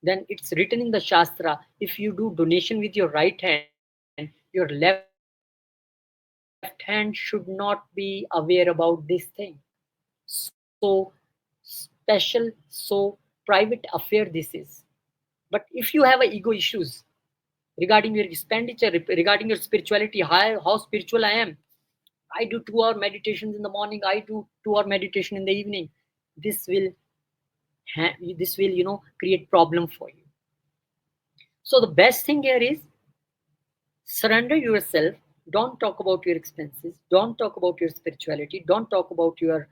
then it's written in the Shastra, if you do donation with your right hand, your left hand should not be aware about this thing. So special, so private affair this is. But if you have a ego issues regarding your expenditure, regarding your spirituality, how spiritual I am, I do 2-hour meditations in the morning, I do 2-hour meditation in the evening. This will create problem for you. So the best thing here is surrender yourself. Don't talk about your expenses, don't talk about your spirituality, don't talk about your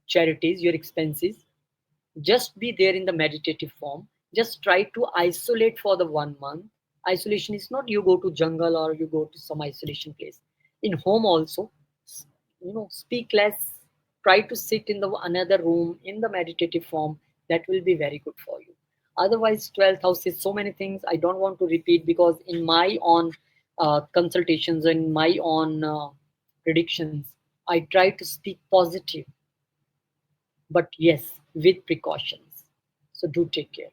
charities, your expenses. Just be there in the meditative form. Just try to isolate for the 1 month. Isolation is not you go to jungle or you go to some isolation place. In home also, speak less. Try to sit in the another room in the meditative form. That will be very good for you. Otherwise, 12th house is so many things I don't want to repeat, because in my own consultations and my own predictions, I try to speak positive, but yes, with precautions. So do take care.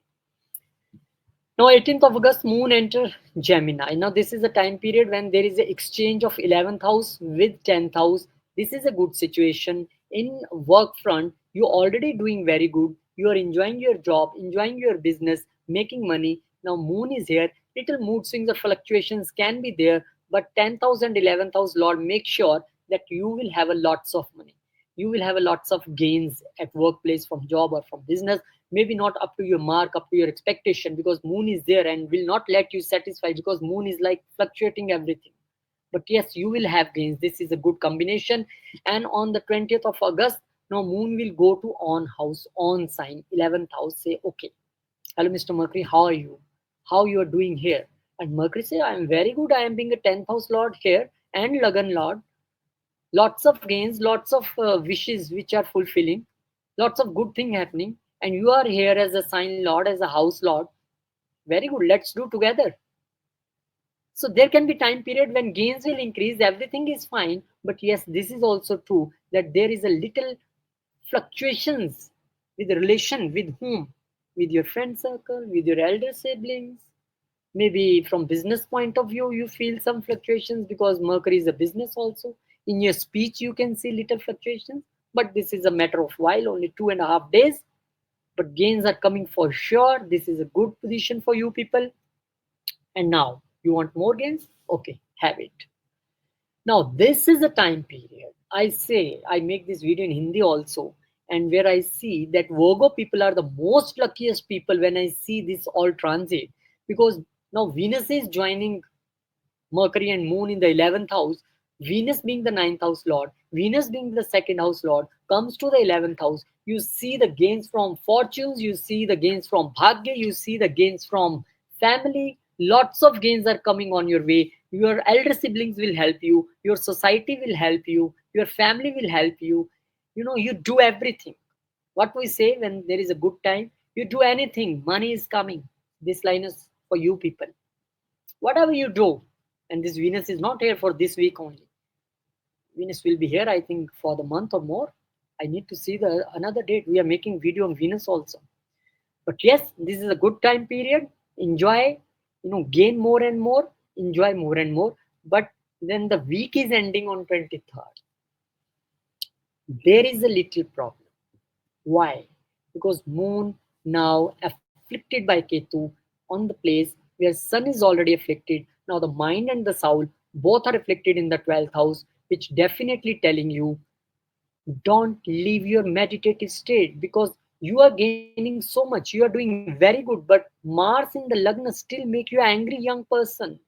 Now, 18th of August, Moon enter Gemini. Now, this is a time period when there is an exchange of 11th house with 10th house. This is a good situation. In work front, you're already doing very good. You are enjoying your job, enjoying your business, making money. Now, Moon is here. Little mood swings or fluctuations can be there, but 10th house and 11th house Lord make sure that you will have a lots of money. You will have a lots of gains at workplace, from job or from business. Maybe not up to your mark, up to your expectation, because Moon is there and will not let you satisfy, because Moon is like fluctuating everything. But yes, you will have gains. This is a good combination. And on the 20th of August, now Moon will go to on house, on sign, 11th house. Say, okay, hello Mr. Mercury, how are you? How you are doing here? And Mercury say, I am very good. I am being a 10th house lord here and Lagan lord. Lots of gains, lots of wishes which are fulfilling, lots of good thing happening, and you are here as a sign lord, as a house lord. Very good, let's do together. So there can be time period when gains will increase, everything is fine, but yes, this is also true that there is a little fluctuations with relation, with whom? With your friend circle, with your elder siblings. Maybe from business point of view you feel some fluctuations, because Mercury is a business also. In your speech you can see little fluctuations, but this is a matter of while, only 2.5 days. But gains are coming for sure. This is a good position for you people. And now you want more gains, okay, have it. Now this is a time period, I say, I make this video in Hindi also, and where I see that Virgo people are the most luckiest people when I see this all transit. Because now Venus is joining Mercury and Moon in the 11th house. Venus being the ninth house lord, Venus being the second house lord, comes to the 11th house. You see the gains from fortunes, you see the gains from Bhagya, you see the gains from family. Lots of gains are coming on your way. Your elder siblings will help you, your society will help you, your family will help you. You know, you do everything. What we say when there is a good time, you do anything, money is coming. This line is for you people. Whatever you do, and this Venus is not here for this week only. Venus will be here, I think, for the month or more. I need to see the another date. We are making video on Venus also. But yes, this is a good time period. Enjoy, gain more and more, enjoy more and more. But then the week is ending on 23rd. There is a little problem. Why? Because Moon now afflicted by Ketu on the place where Sun is already afflicted. Now the mind and the soul both are afflicted in the 12th house, which definitely telling you don't leave your meditative state, because you are gaining so much. You are doing very good, but Mars in the Lagna still make you angry young person,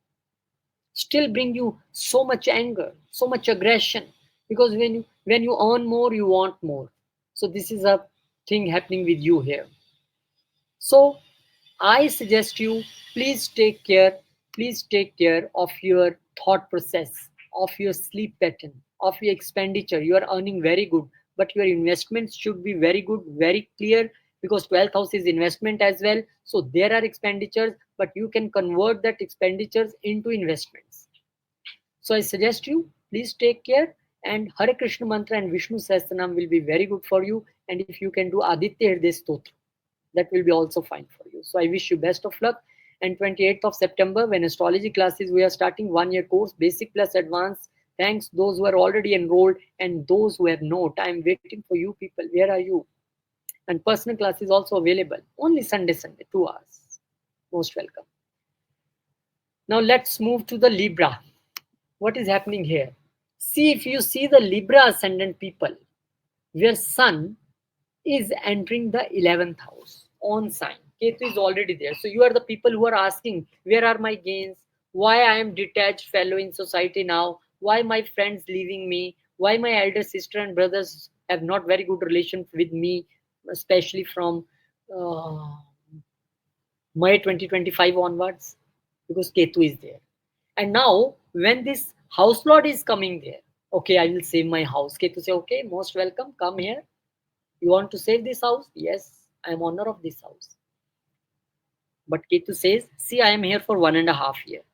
still bring you so much anger, so much aggression, because when you earn more you want more. So this is a thing happening with you here. So I suggest you, please take care, please take care of your thought process, of your sleep pattern, of your expenditure. You are earning very good, but your investments should be very good, very clear, because 12th house is investment as well. So there are expenditures, but you can convert that expenditures into investments. So I suggest you, please take care, and Hare Krishna mantra and Vishnu Sahasranam will be very good for you. And if you can do Aditya Hriday Stotra, that will be also fine for you. So I wish you best of luck. And 28th of September, when astrology classes, we are starting 1 year course, basic plus advanced. Thanks those who are already enrolled and those who have not. I am waiting for you people. Where are you? And personal class is also available. Only Sunday, 2 hours. Most welcome. Now let's move to the Libra. What is happening here? See, if you see the Libra ascendant people, where Sun is entering the 11th house on sign. Ketu is already there. So you are the people who are asking, where are my gains? Why I am detached fellow in society now? Why my friends leaving me? Why my elder sister and brothers have not very good relation with me, especially from uh, May 2025 onwards? Because Ketu is there. And now when this house lord is coming there, okay, I will save my house. Ketu say, okay, most welcome, come here. You want to save this house? Yes, I am owner of this house. But Ketu says, see, I am here for 1.5 years.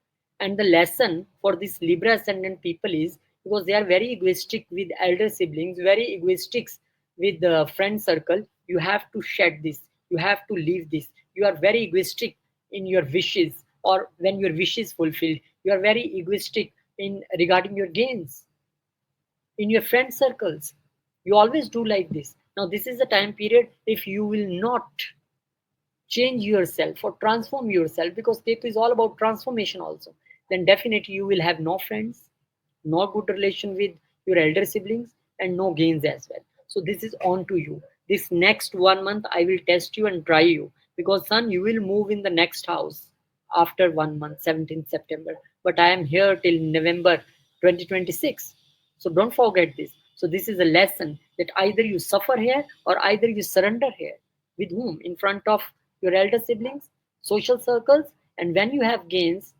And the lesson for this Libra ascendant people is because they are very egoistic with elder siblings, very egoistic with the friend circle, you have to shed this, you have to leave this. You are very egoistic in your wishes, or when your wish is fulfilled, you are very egoistic in regarding your gains in your friend circles. You always do like this. Now, this is the time period if you will not change yourself or transform yourself, because Ketu is all about transformation also, then definitely you will have no friends, no good relation with your elder siblings, and no gains as well. So this is on to you. This next 1 month I will test you and try you, because son, you will move in the next house after 1 month, 17th September. But I am here till November 2026. So don't forget this. So this is a lesson that either you suffer here or either you surrender here. With whom? In front of your elder siblings, social circles, and when you have gains,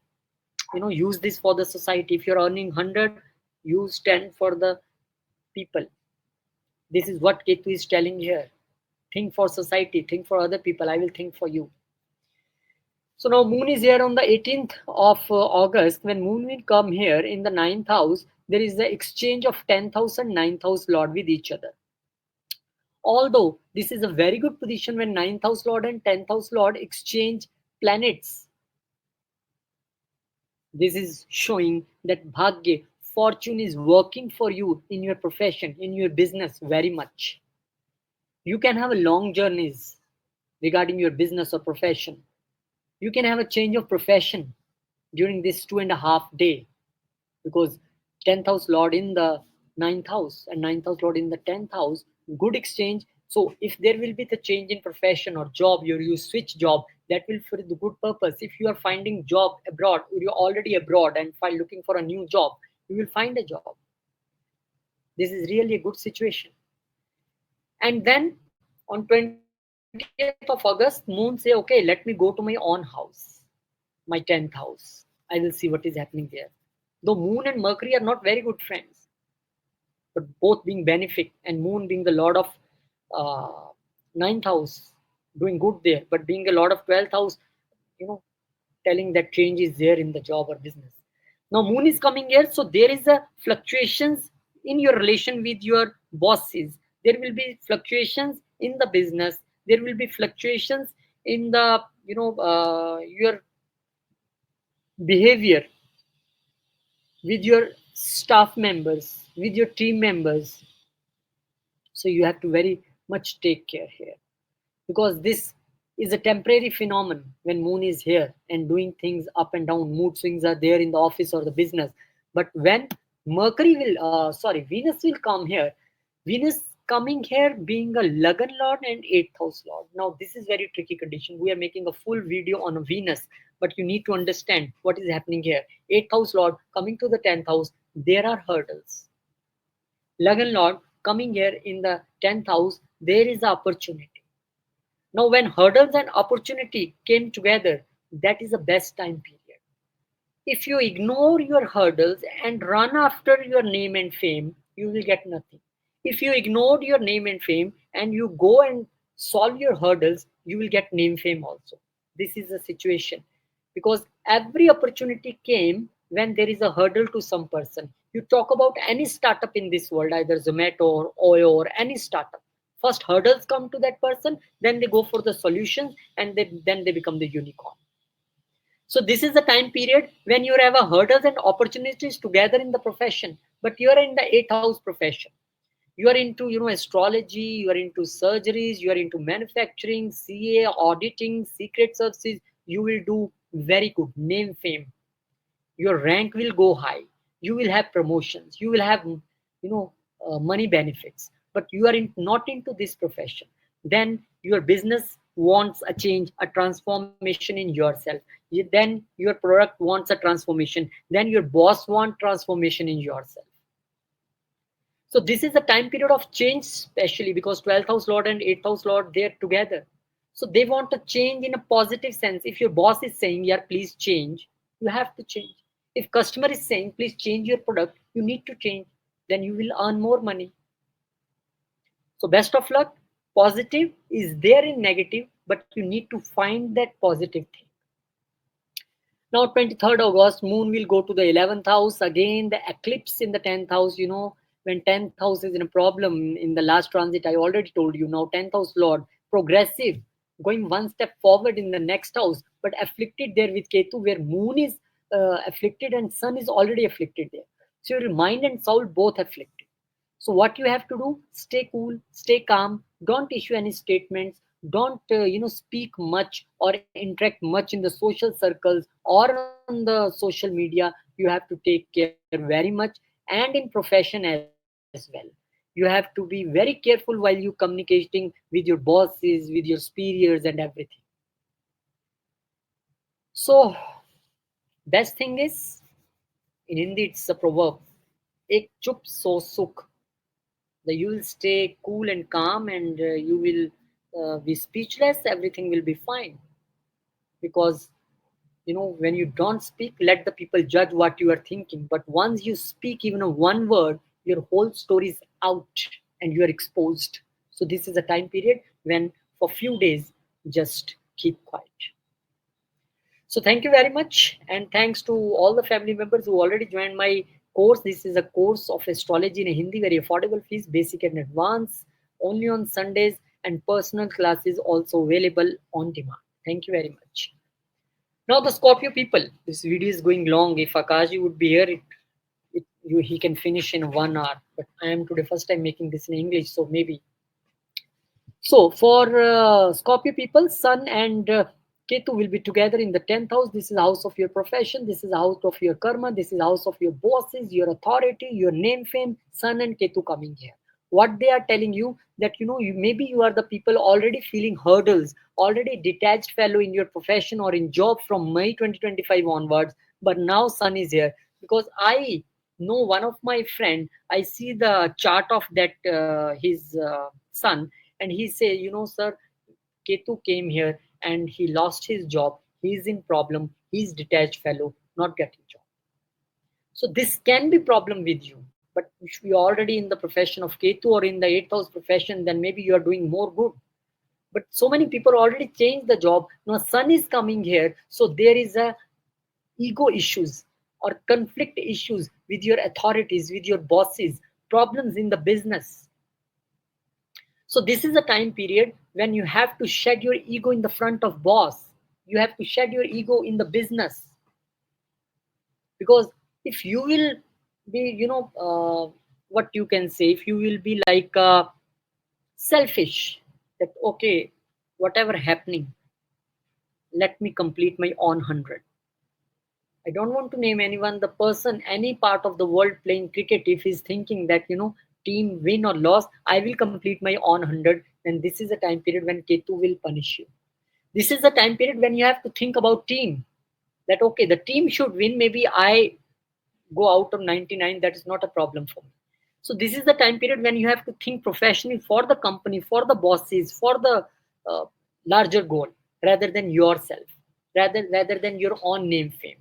use this for the society. If you're earning 100, use 10 for the people. This is what Ketu is telling here. Think for society, think for other people. I will think for you. So now moon is here on the 18th of August. When moon will come here in the ninth house, there is the exchange of 10th house and ninth house lord with each other. Although this is a very good position when ninth house lord and 10th house lord exchange planets, this is showing that Bhagya, fortune is working for you in your profession, in your business very much. You can have a long journeys regarding your business or profession. You can have a change of profession during this 2.5 day, because 10th house lord in the ninth house and ninth house lord in the 10th house, good exchange. So if there will be the change in profession or job, you switch job, that will for the good purpose. If you are finding job abroad, or you're already abroad and while looking for a new job, you will find a job. This is really a good situation. And then on 20th of August, moon say, okay, let me go to my own house, my 10th house. I will see what is happening there. Though moon and Mercury are not very good friends, but both being benefic, and moon being the lord of uh, ninth house, doing good there, but being a lord of 12th house, you know telling that change is there in the job or business. Now moon is coming here, so there is a fluctuations in your relation with your bosses. There will be fluctuations in the business. There will be fluctuations in the your behavior with your staff members, with your team members. So you have to very much take care here, because this is a temporary phenomenon when moon is here and doing things up and down. Mood swings are there in the office or the business. But when Venus will come here. Venus coming here being a Lagan lord and 8th house lord. Now this is very tricky condition. We are making a full video on Venus, but you need to understand what is happening here. 8th house lord coming to the 10th house, there are hurdles. Lagan lord coming here in the 10th house, there is opportunity. Now, when hurdles and opportunity came together, that is the best time period. If you ignore your hurdles and run after your name and fame, you will get nothing. If you ignored your name and fame and you go and solve your hurdles, you will get name fame also. This is the situation, because every opportunity came when there is a hurdle to some person. You talk about any startup in this world, either Zomato or Oyo or any startup. First hurdles come to that person, then they go for the solutions, and then they become the unicorn. So this is the time period when you have a hurdles and opportunities together in the profession, but you are in the 8th house profession. You are into astrology, you are into surgeries, you are into manufacturing, CA, auditing, secret services. You will do very good, name fame. Your rank will go high. You will have promotions. You will have money benefits. But you are not into this profession. Then your business wants a change, a transformation in yourself. Then your product wants a transformation. Then your boss wants transformation in yourself. So this is the time period of change, especially because 12th house lord and 8th house lord, they're together. So they want to change in a positive sense. If your boss is saying, yeah, please change, you have to change. If customer is saying, please change your product, you need to change. Then you will earn more money. So best of luck. Positive is there in negative. but you need to find that positive thing. Now, 23rd August, Moon will go to the 11th house. Again, the eclipse in the 10th house. When 10th house is in a problem in the last transit, I already told you. Now, 10th house Lord, progressive, going one step forward in the next house, but afflicted there with Ketu, where Moon is afflicted and Sun is already afflicted there. So, your mind and soul both afflicted. So what you have to do, stay cool, stay calm, don't issue any statements, don't speak much or interact much in the social circles or on the social media. You have to take care very much, and in profession as well. You have to be very careful while you communicating with your bosses, with your superiors and everything. So best thing is, in Hindi it's a proverb, ek chup so sukh, that you will stay cool and calm, and you will be speechless, everything will be fine. Because when you don't speak, let the people judge what you are thinking, but once you speak even a one word, your whole story is out and you are exposed. So this is a time period when for few days just keep quiet. So thank you very much, and thanks to all the family members who already joined my course. This is a course of astrology in Hindi, very affordable fees, basic and advanced, only on Sundays, and personal classes also available on demand. Thank you very much. Now the Scorpio people, this video is going long. If Akashi would be here, he can finish in 1 hour. But I am today first time making this in English, so maybe. So for Scorpio people, Sun and Ketu will be together in the 10th house. This is the house of your profession. This is the house of your karma. This is the house of your bosses, your authority, your name, fame. Sun and Ketu coming here. What they are telling you, that maybe you are the people already feeling hurdles, already detached fellow in your profession or in job from May 2025 onwards. But now Sun is here, because I know one of my friend. I see the chart of that his son, and he say, sir, Ketu came here and he lost his job. He's in problem. He's detached fellow, not getting job. So this can be problem with you. But if you're already in the profession of Ketu or in the 8th house profession, then maybe you are doing more good. But so many people already changed the job. Now Sun is coming here, so there is a ego issues or conflict issues with your authorities, with your bosses, problems in the business. So this is a time period when you have to shed your ego in the front of boss. You have to shed your ego in the business. Because if you will be, what you can say, if you will be like selfish, that okay, whatever happening, let me complete my own 100. I don't want to name anyone, the person, any part of the world playing cricket, if he's thinking that, team win or loss, I will complete my own 100, then this is a time period when Ketu will punish you. This is the time period when you have to think about team. That okay, the team should win, maybe I go out of 99, that is not a problem for me. So this is the time period when you have to think professionally for the company, for the bosses, for the uh, larger goal, rather than yourself, rather than your own name, fame.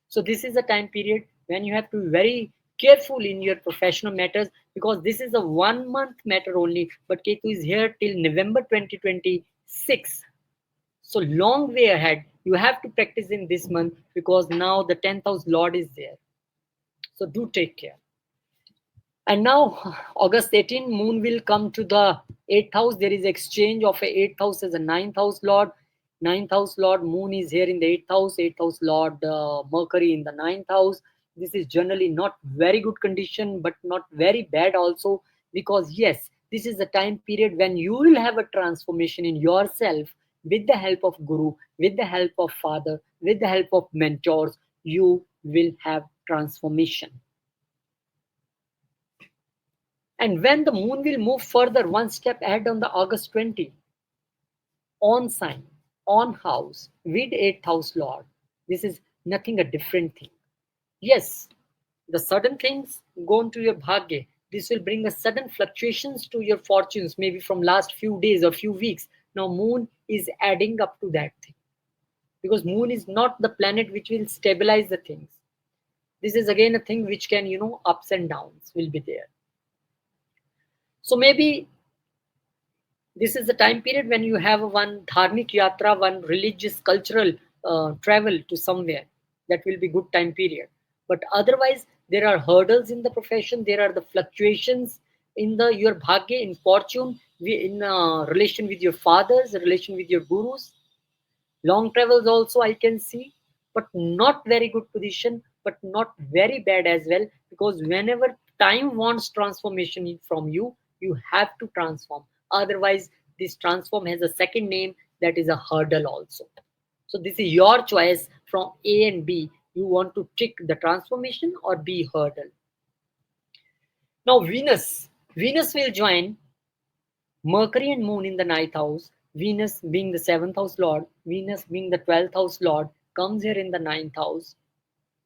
So this is a time period when you have to be very careful in your professional matters, because this is a 1 month matter only, but Ketu is here till November 2026. So long way ahead. You have to practice in this month, because now the 10th house Lord is there. So do take care. And now August 18, Moon will come to the 8th house. There is exchange of a 8th house as a 9th house Lord. 9th house Lord, Moon is here in the 8th house. 8th house Lord, Mercury in the 9th house. This is generally not very good condition, but not very bad also, because yes, this is the time period when you will have a transformation in yourself with the help of Guru, with the help of Father, with the help of mentors. You will have transformation. And when the moon will move further one step ahead on the August 20, on sign, on house, with 8th house Lord, this is nothing a different thing. Yes, the sudden things go into your bhagya. This will bring a sudden fluctuations to your fortunes, maybe from last few days or few weeks. Now moon is adding up to that thing, because moon is not the planet which will stabilize the things. This is again a thing which can, ups and downs will be there. So maybe This is the time period when you have one dharmic yatra, one religious cultural travel to somewhere. That will be good time period. But otherwise, there are hurdles in the profession. There are the fluctuations in the your bhagya, in fortune, in relation with your fathers, relation with your gurus. Long travels also I can see, but not very good position, but not very bad as well, because whenever time wants transformation from you, you have to transform. Otherwise, this transform has a second name, that is a hurdle also. So this is your choice from A and B. You want to tick the transformation or B hurdle. Now Venus will join Mercury and Moon in the ninth house, Venus being the seventh house lord, Venus being the 12th house lord, comes here in the ninth house.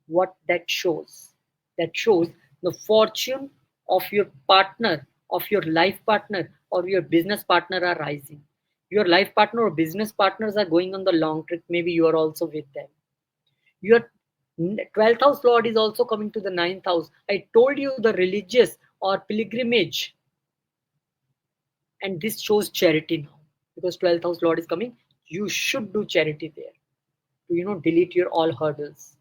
What that shows? That shows the fortune of your partner, of your life partner, or your business partner are rising. Your life partner or business partners are going on the long trip. Maybe you are also with them. Your 12th house lord is also coming to the ninth house. I told you the religious or pilgrimage, and this shows charity now, because 12th house lord is coming. You should do charity there to delete your all hurdles.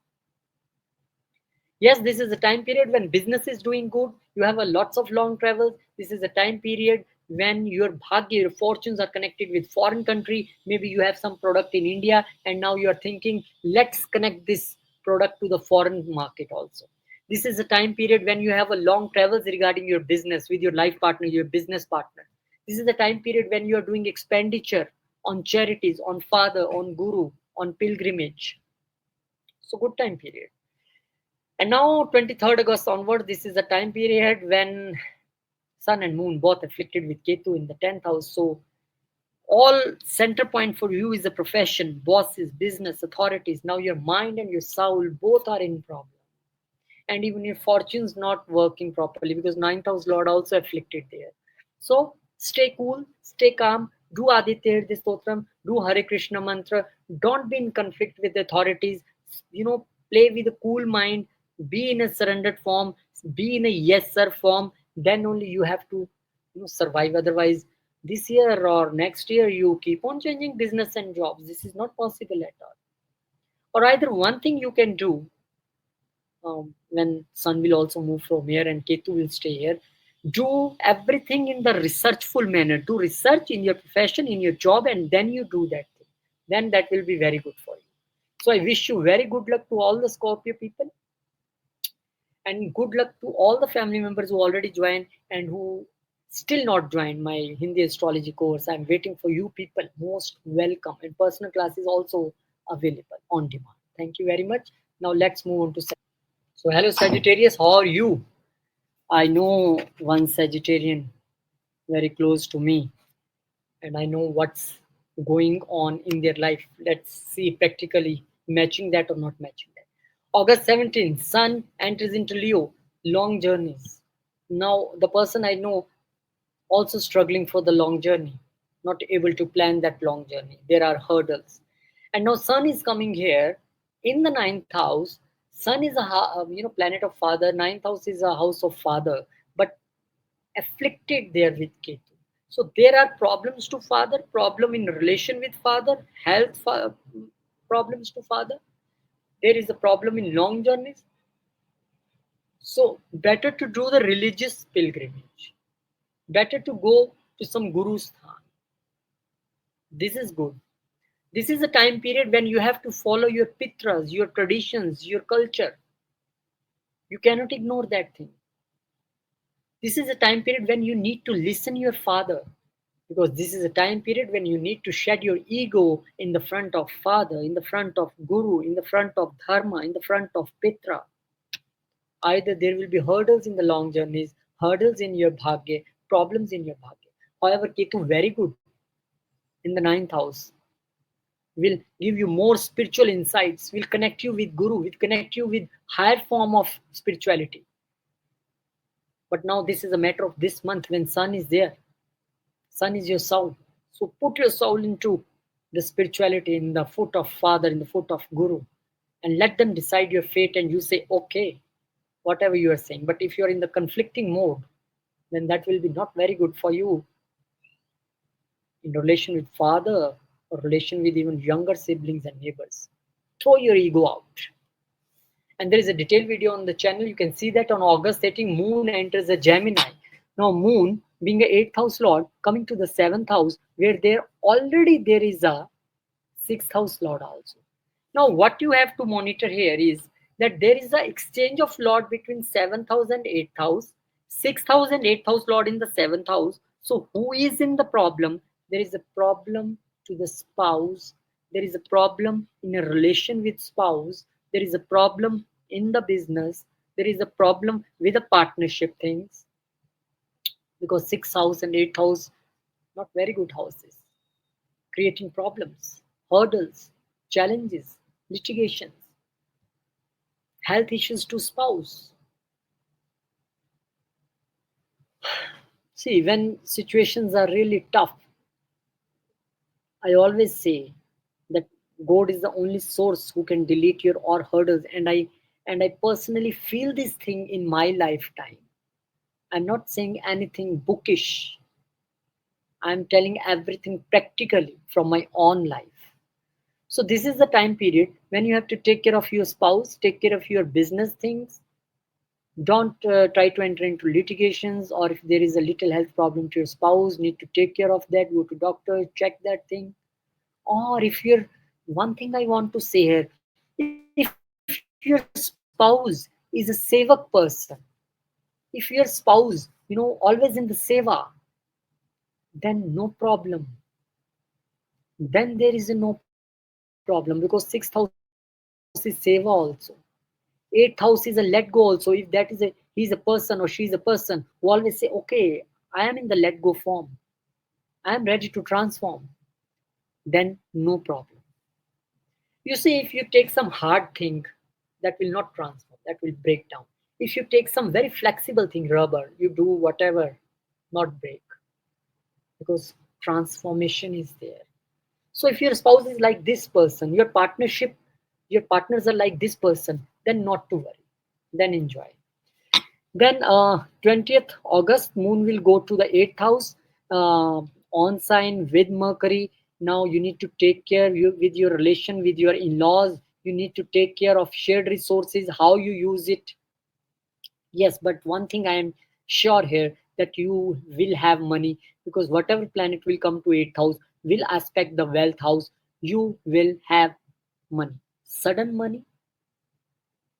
Yes, this is a time period when business is doing good. You have a lots of long travels. This is a time period when your bhagya, your fortunes are connected with foreign country. Maybe you have some product in India and now you are thinking, let's connect this product to the foreign market also. This is a time period when you have a long travels regarding your business with your life partner, your business partner. This is the time period when you are doing expenditure on charities, on father, on guru, on pilgrimage. So good time period. And now 23rd August onward, this is a time period when Sun and Moon both afflicted with Ketu in the 10th house. So all center point for you is the profession, bosses, business, authorities. Now your mind and your soul both are in problem. And even your fortune's not working properly, because ninth house Lord also afflicted there. So stay cool, stay calm, do Aditya Hriday Stotram, do Hare Krishna mantra, don't be in conflict with the authorities, play with a cool mind, be in a surrendered form, be in a yes sir form, then only you have to survive. Otherwise, this year or next year, you keep on changing business and jobs. This is not possible at all. Or either one thing you can do, when Sun will also move from here and Ketu will stay here. Do everything in the researchful manner. Do research in your profession, in your job, and then you do that thing. Then that will be very good for you. So I wish you very good luck to all the Scorpio people, and good luck to all the family members who already joined and who still not joined my Hindi astrology course. I'm waiting for you people. Most welcome. And personal class is also available on demand. Thank you very much. Now let's move on to so, hello Sagittarius, how are you? I know one Sagittarian very close to me, and I know what's going on in their life. Let's see practically matching that or not matching that. August 17th, Sun enters into Leo, long journeys. Now, the person I know also struggling for the long journey, not able to plan that long journey. There are hurdles. And now Sun is coming here in the ninth house. Sun is a planet of father. Ninth house is a house of father, but afflicted there with Ketu. So there are problems to father, problem in relation with father, health problems to father. There is a problem in long journeys. So better to do the religious pilgrimage. Better to go to some guru's sthan. This is good. This is a time period when you have to follow your pitras, your traditions, your culture. You cannot ignore that thing. This is a time period when you need to listen your father, because this is a time period when you need to shed your ego in the front of father, in the front of guru, in the front of dharma, in the front of pitra. Either there will be hurdles in the long journeys, hurdles in your bhagya, problems in your bhagya. However, Ketu very good in the ninth house, will give you more spiritual insights, will connect you with guru, will connect you with higher form of spirituality. But now this is a matter of this month when Sun is there. Sun is your soul. So put your soul into the spirituality in the foot of father, in the foot of guru, and let them decide your fate, and you say okay, whatever you are saying. But if you are in the conflicting mode, then that will be not very good for you. in relation with father or relation with even younger siblings and neighbors. Throw your ego out. And there is a detailed video on the channel. You can see that on August 18, Moon enters a Gemini. Now, Moon being a 8th house lord coming to the 7th house, where there is a 6th house lord also. Now, what you have to monitor here is that there is an exchange of lord between 7th house and 8th house, 6th house and 8th house lord in the 7th house. So, who is in the problem? There is a problem to the spouse. There is a problem in a relation with spouse. There is a problem in the business. There is a problem with the partnership things, because 6th house and 8th house, not very good houses, creating problems, hurdles, challenges, litigations, health issues to spouse. See, when situations are really tough, I always say that God is the only source who can delete your all hurdles, and I personally feel this thing in my lifetime. I'm not saying anything bookish. I'm telling everything practically from my own life. So this is the time period when you have to take care of your spouse, take care of your business things. Don't try to enter into litigations, or if there is a little health problem to your spouse, need to take care of that, go to doctor, check that thing. Or if you're, one thing I want to say here, if your spouse is a sevak person, if your spouse, always in the seva, then no problem. Then there is no problem, because 6th house is seva also. 8th house is a let go also. If that is a, he's a person or she's a person who always say, okay, I am in the let go form, I am ready to transform, then no problem. You see, if you take some hard thing, that will not transform, that will break down. If you take some very flexible thing, rubber, you do whatever, not break, because transformation is there. So if your spouse is like this person, your partners are like this person, then not to worry, then enjoy. Then 20th August, Moon will go to the 8th house, on sign with Mercury. Now you need to take care with your relation with your in-laws. You need to take care of shared resources, how you use it. Yes, but one thing I am sure here, that you will have money, because whatever planet will come to 8th house will aspect the wealth house. You will have money, sudden money,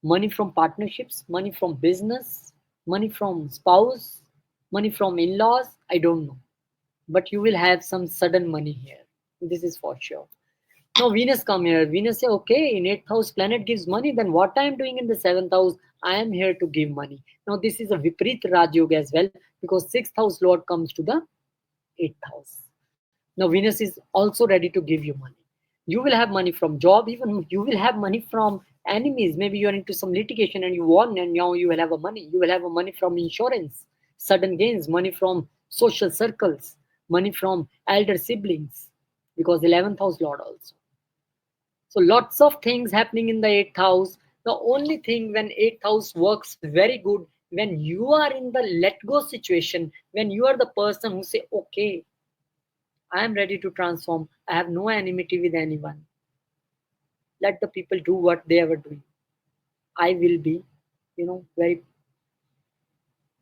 money from partnerships, money from business, money from spouse, money from in-laws. I don't know, but you will have some sudden money here. This is for sure. Now Venus come here. Venus say, okay, in 8th house planet gives money, then what I am doing in the 7th house, I am here to give money. Now this is a Viparit Raj Yoga as well, because 6th house Lord comes to the 8th house. Now Venus is also ready to give you money. You will have money from job, even you will have money from enemies. Maybe you are into some litigation and you won, and now you will have a money. You will have a money from insurance, sudden gains, money from social circles, money from elder siblings, because 11th house Lord also. So lots of things happening in the 8th house. The only thing, when 8th house works very good, when you are in the let go situation, when you are the person who say, okay, I am ready to transform. I have no enmity with anyone. Let the people do what they are doing. I will be, very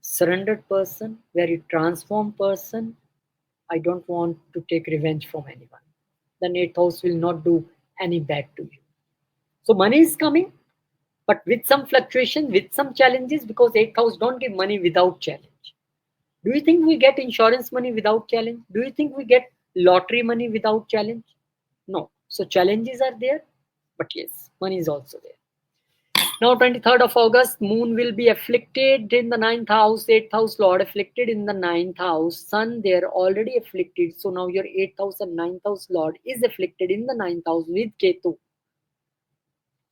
surrendered person, very transformed person. I don't want to take revenge from anyone. The 8th house will not do any bad to you. So money is coming, but with some fluctuation, with some challenges, because 8th house don't give money without challenge. Do you think we get insurance money without challenge? Do you think we get lottery money without challenge? No. So challenges are there, but yes, money is also there. Now 23rd of August, Moon will be afflicted in the 9th house, 8th house Lord afflicted in the 9th house, Sun there already afflicted. So now your 8th house and 9th house Lord is afflicted in the 9th house with Ketu.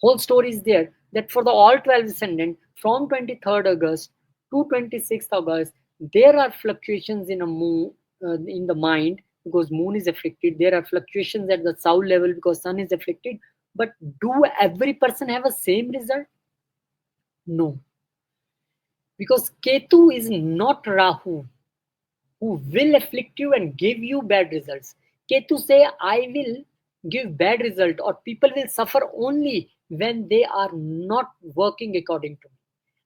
Whole story is there, that for the all 12 ascendant from 23rd August to 26th August, there are fluctuations in a moon, in the mind, because moon is afflicted. There are fluctuations at the soul level because sun is afflicted. But do every person have a same result? No, because Ketu is not Rahu. who will afflict you and give you bad results. Ketu say, I will give bad result, or people will suffer only when they are not working according to me.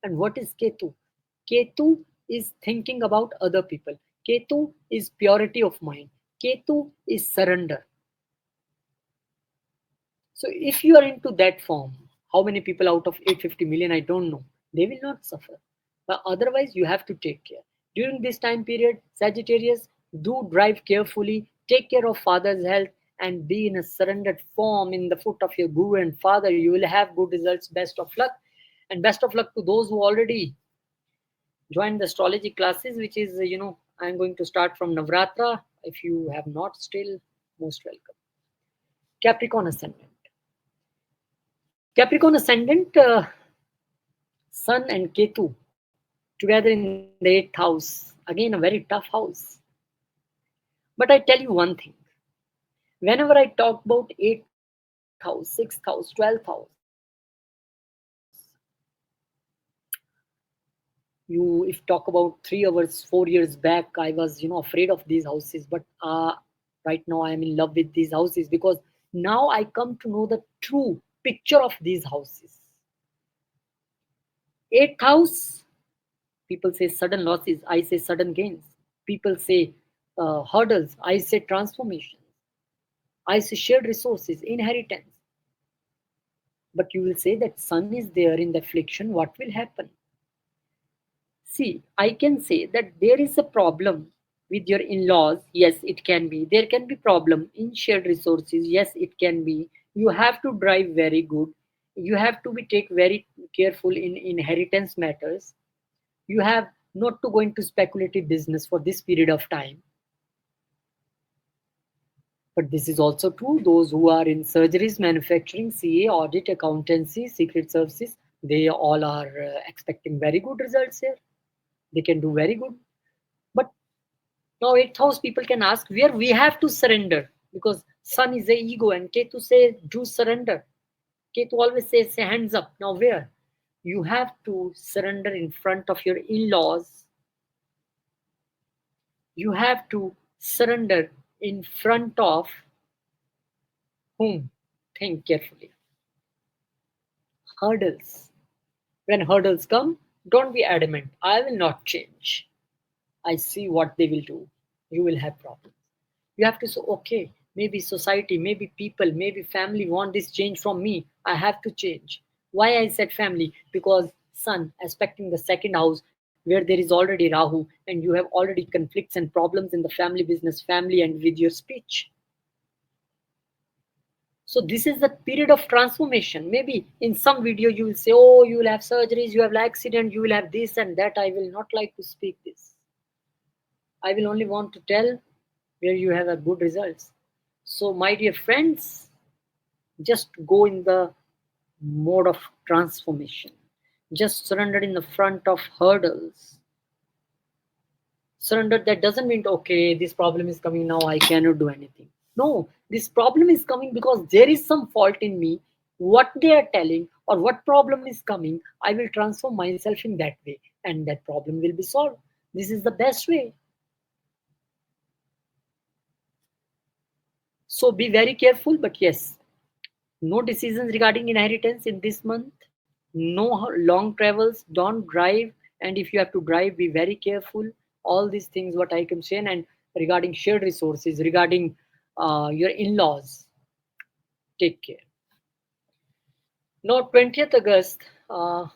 And what is Ketu? Ketu is thinking about other people. Ketu is purity of mind. Ketu is surrender. So if you are into that form, how many people out of 850 million, I don't know, they will not suffer. But otherwise, you have to take care. During this time period, Sagittarius, do drive carefully, take care of father's health, and be in a surrendered form in the foot of your guru and father. You will have good results. Best of luck. And best of luck to those who already joined the astrology classes, which is, I'm going to start from Navratra. If you have not still, most welcome. Capricorn ascendant. Capricorn ascendant, Sun and Ketu together in the eighth house. Again, a very tough house. But I tell you one thing, whenever I talk about eighth house, sixth house, 12th house, you if talk about 3 hours, 4 years back, I was afraid of these houses. But right now I am in love with these houses, because now I come to know the true picture of these houses. Eighth house, people say sudden losses, I say sudden gains. People say hurdles, I say transformation. I say shared resources, inheritance. But you will say that sun is there in the affliction, what will happen? See, I can say that there is a problem with your in-laws. Yes, it can be. There can be problem in shared resources. Yes, it can be. You have to drive very good. You have to be take very careful in inheritance matters. You have not to go into speculative business for this period of time. But this is also true. Those who are in surgeries, manufacturing, CA, audit, accountancy, secret services, they all are expecting very good results here. They can do very good. But now 8th house people can ask where we have to surrender, because Sun is the ego and Ketu say do surrender. Ketu always says say hands up. Now where? You have to surrender in front of your in-laws. You have to surrender in front of whom? Think carefully. Hurdles. When hurdles come, don't be adamant. I will not change. I see what they will do. You will have problems. You have to say, okay, maybe society, maybe people, maybe family want this change from me. I have to change. Why I said family? Because Sun aspecting the second house where there is already Rahu, and you have already conflicts and problems in the family business, family, and with your speech. So this is the period of transformation. Maybe in some video you will say, oh, you will have surgeries, you have accident, you will have this and that. I will not like to speak this. I will only want to tell where you have a good results. So my dear friends, just go in the mode of transformation. Just surrender in the front of hurdles. Surrender, that doesn't mean, okay, this problem is coming now, I cannot do anything. No, this problem is coming because there is some fault in me. What they are telling or what problem is coming, I will transform myself in that way, and that problem will be solved. This is the best way. So be very careful, but yes, no decisions regarding inheritance in this month, no long travels, don't drive, and if you have to drive, be very careful. All these things what I can say. And regarding shared resources, regarding your in-laws, take care. Now 20th August, 18th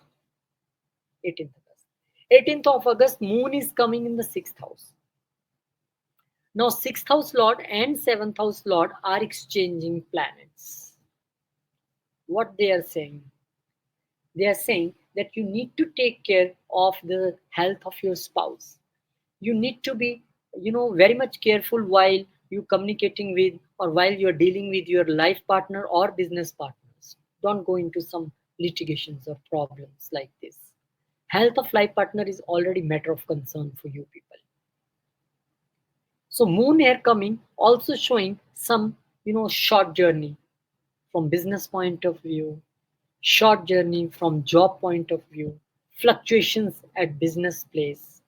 August, 18th of August, moon is coming in the 6th house. Now 6th house lord and 7th house lord are exchanging planets. What they are saying, they are saying that you need to take care of the health of your spouse. You need to be very much careful while you communicating with, or while you're dealing with your life partner or business partners. Don't go into some litigations or problems like this. Health of life partner is already matter of concern for you people. So moon air coming also showing some short journey from business point of view, short journey from job point of view, fluctuations at business place.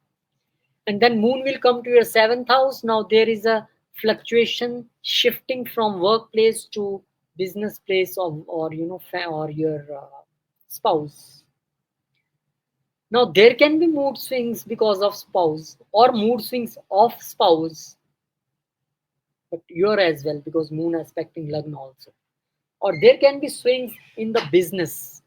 And then moon will come to your seventh house. Now there is a fluctuation shifting from workplace to business place, or or your spouse. Now there can be mood swings because of spouse, or mood swings of spouse, but you're as well, because moon aspecting lagna also. Or there can be swings in the business.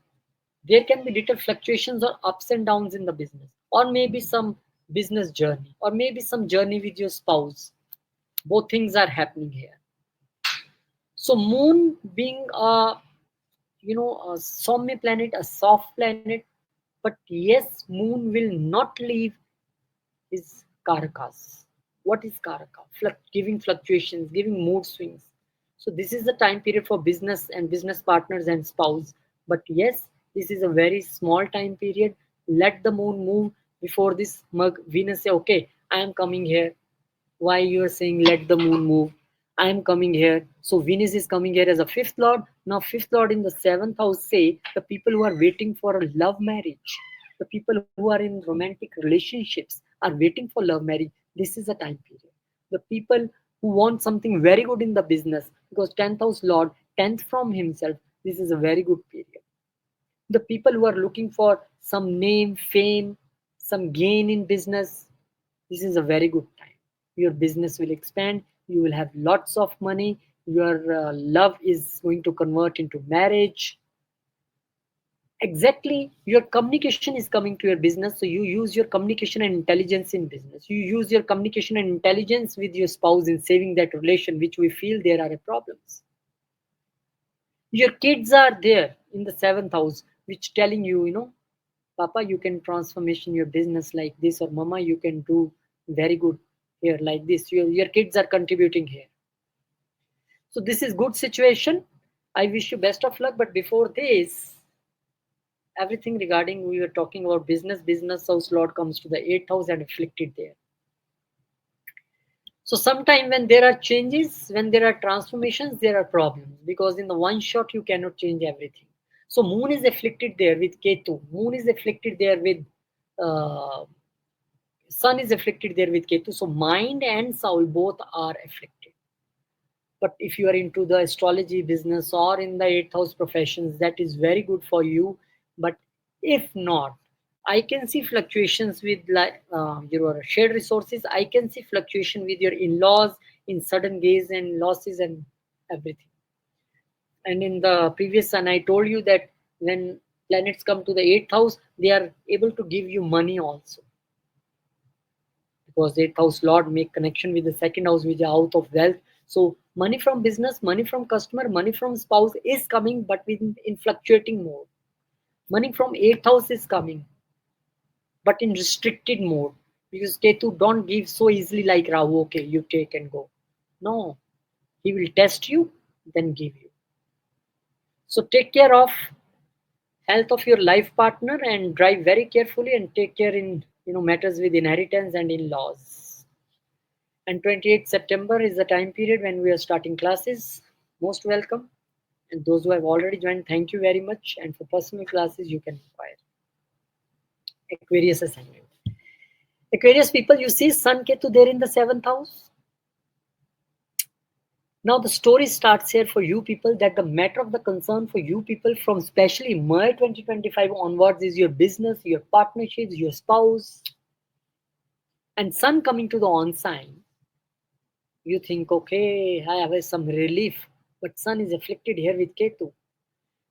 There can be little fluctuations or ups and downs in the business, or maybe some business journey, or maybe some journey with your spouse. Both things are happening here. So moon being a somme planet, a soft planet, but yes, moon will not leave his karakas. What is karaka? Giving fluctuations, giving mood swings. So this is the time period for business and business partners and spouse. But yes, this is a very small time period. Let the moon move. Before this mug, Venus say, okay, I am coming here. Why you are saying let the moon move? I am coming here. So Venus is coming here as a fifth lord. Now fifth lord in the seventh house say the people who are waiting for a love marriage, the people who are in romantic relationships are waiting for love marriage. This is a time period. The people who want something very good in the business, because 10th house lord, 10th from himself, this is a very good period. The people who are looking for some name, fame, some gain in business, this is a very good time. Your business will expand, you will have lots of money, your love is going to convert into marriage. Exactly, your communication is coming to your business, so you use your communication and intelligence in business. You use your communication and intelligence with your spouse in saving that relation, which we feel there are problems. Your kids are there in the seventh house, which telling you, Papa, you can transformation your business like this, or Mama, you can do very good here like this. Your kids are contributing here. So this is good situation. I wish you best of luck. But before this, everything regarding we were talking about business house lord comes to the eighth house and afflicted there. So sometime when there are changes, when there are transformations, there are problems, because in the one shot you cannot change everything. So moon is afflicted there with Ketu. Moon is afflicted there with uh, sun is afflicted there with Ketu. So mind and soul both are afflicted. But if you are into the astrology business or in the eighth house professions, that is very good for you. But if not, I can see fluctuations with like your shared resources. I can see fluctuation with your in-laws in sudden gains and losses and everything. And in the previous sun, I told you that when planets come to the eighth house, they are able to give you money also, because eighth house lord make connection with the second house, which is out of wealth. So money from business, money from customer, money from spouse is coming, but in fluctuating mode. Money from eighth house is coming, but in restricted mode, because Ketu don't give so easily like Rahu. Okay, you take and go. No, he will test you, then give you. So take care of health of your life partner and drive very carefully, and take care in matters with inheritance and in laws. And 28th September is the time period when we are starting classes. Most welcome. And those who have already joined, thank you very much. And for personal classes, you can inquire. Aquarius assignment. Aquarius people, you see Sun Ketu there in the seventh house. Now the story starts here for you people, that the matter of the concern for you people from especially May 2025 onwards is your business, your partnerships, your spouse. And Sun coming to the on sign, you think, okay, I have some relief. But Sun is afflicted here with Ketu.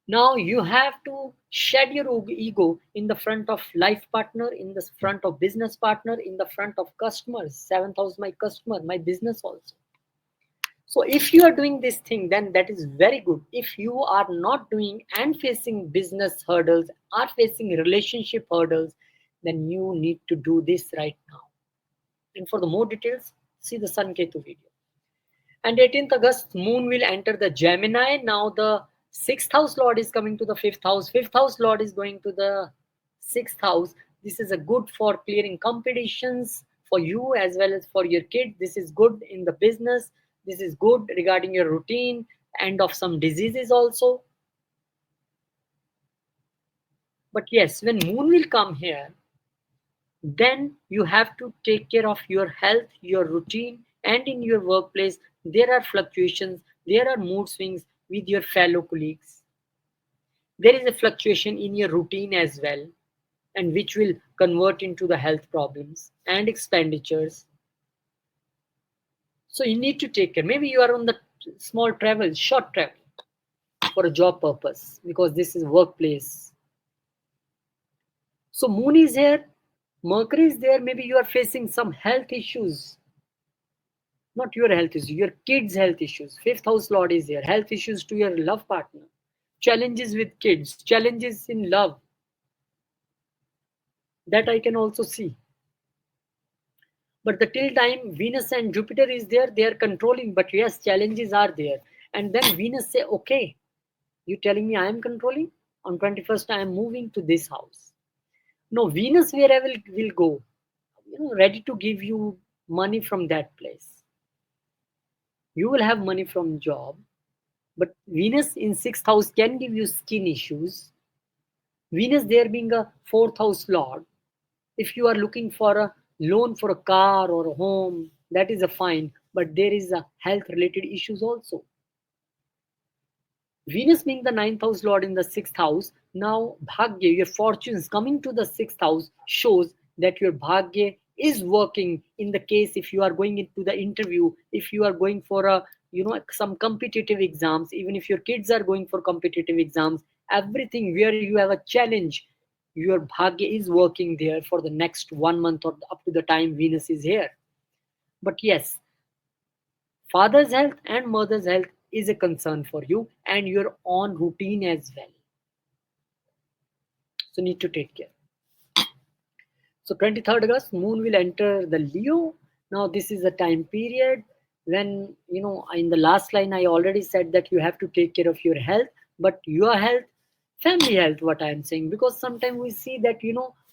Now you have to shed your ego in the front of life partner, in the front of business partner, in the front of customers. Seventh house, my customer, my business also. So if you are doing this thing, then that is very good. If you are not doing and facing business hurdles, are facing relationship hurdles, then you need to do this right now. And for the more details, see the Sun Ketu video. And 18th August, moon will enter the Gemini. Now the sixth house lord is coming to the fifth house. Fifth house lord is going to the sixth house. This is a good for clearing competitions for you as well as for your kid. This is good in the business. This is good regarding your routine, end of some diseases also. But yes, when moon will come here, then you have to take care of your health, your routine, and in your workplace there are fluctuations, there are mood swings with your fellow colleagues. There is a fluctuation in your routine as well, and which will convert into the health problems and expenditures. So you need to take care. Maybe you are on the small travel, short travel for a job purpose because this is workplace. So moon is here, Mercury is there. Maybe you are facing some health issues, not your health issues, your kids' health issues. Fifth house lord is here. Health issues to your love partner, challenges with kids, challenges in love. That I can also see. But the till time Venus and Jupiter is there, they are controlling. But yes, challenges are there. And then Venus say, okay, you telling me I am controlling? On 21st, I am moving to this house. No, Venus where I will go, ready to give you money from that place. You will have money from job, but Venus in sixth house can give you skin issues. Venus there being a fourth house lord. If you are looking for a loan for a car or a home, that is a fine, but there is a health related issues also. Venus being the ninth house lord in the sixth house, now Bhagya, your fortunes coming to the sixth house shows that your Bhagya is working in the case if you are going into the interview, if you are going for a some competitive exams, even if your kids are going for competitive exams, everything where you have a challenge, your Bhagya is working there for the next 1 month or up to the time Venus is here. But yes, father's health and mother's health is a concern for you and your own routine as well. So need to take care. So 23rd August, Moon will enter the Leo. Now this is a time period when, in the last line I already said that you have to take care of your health, but your health, family health, what I am saying, because sometimes we see that,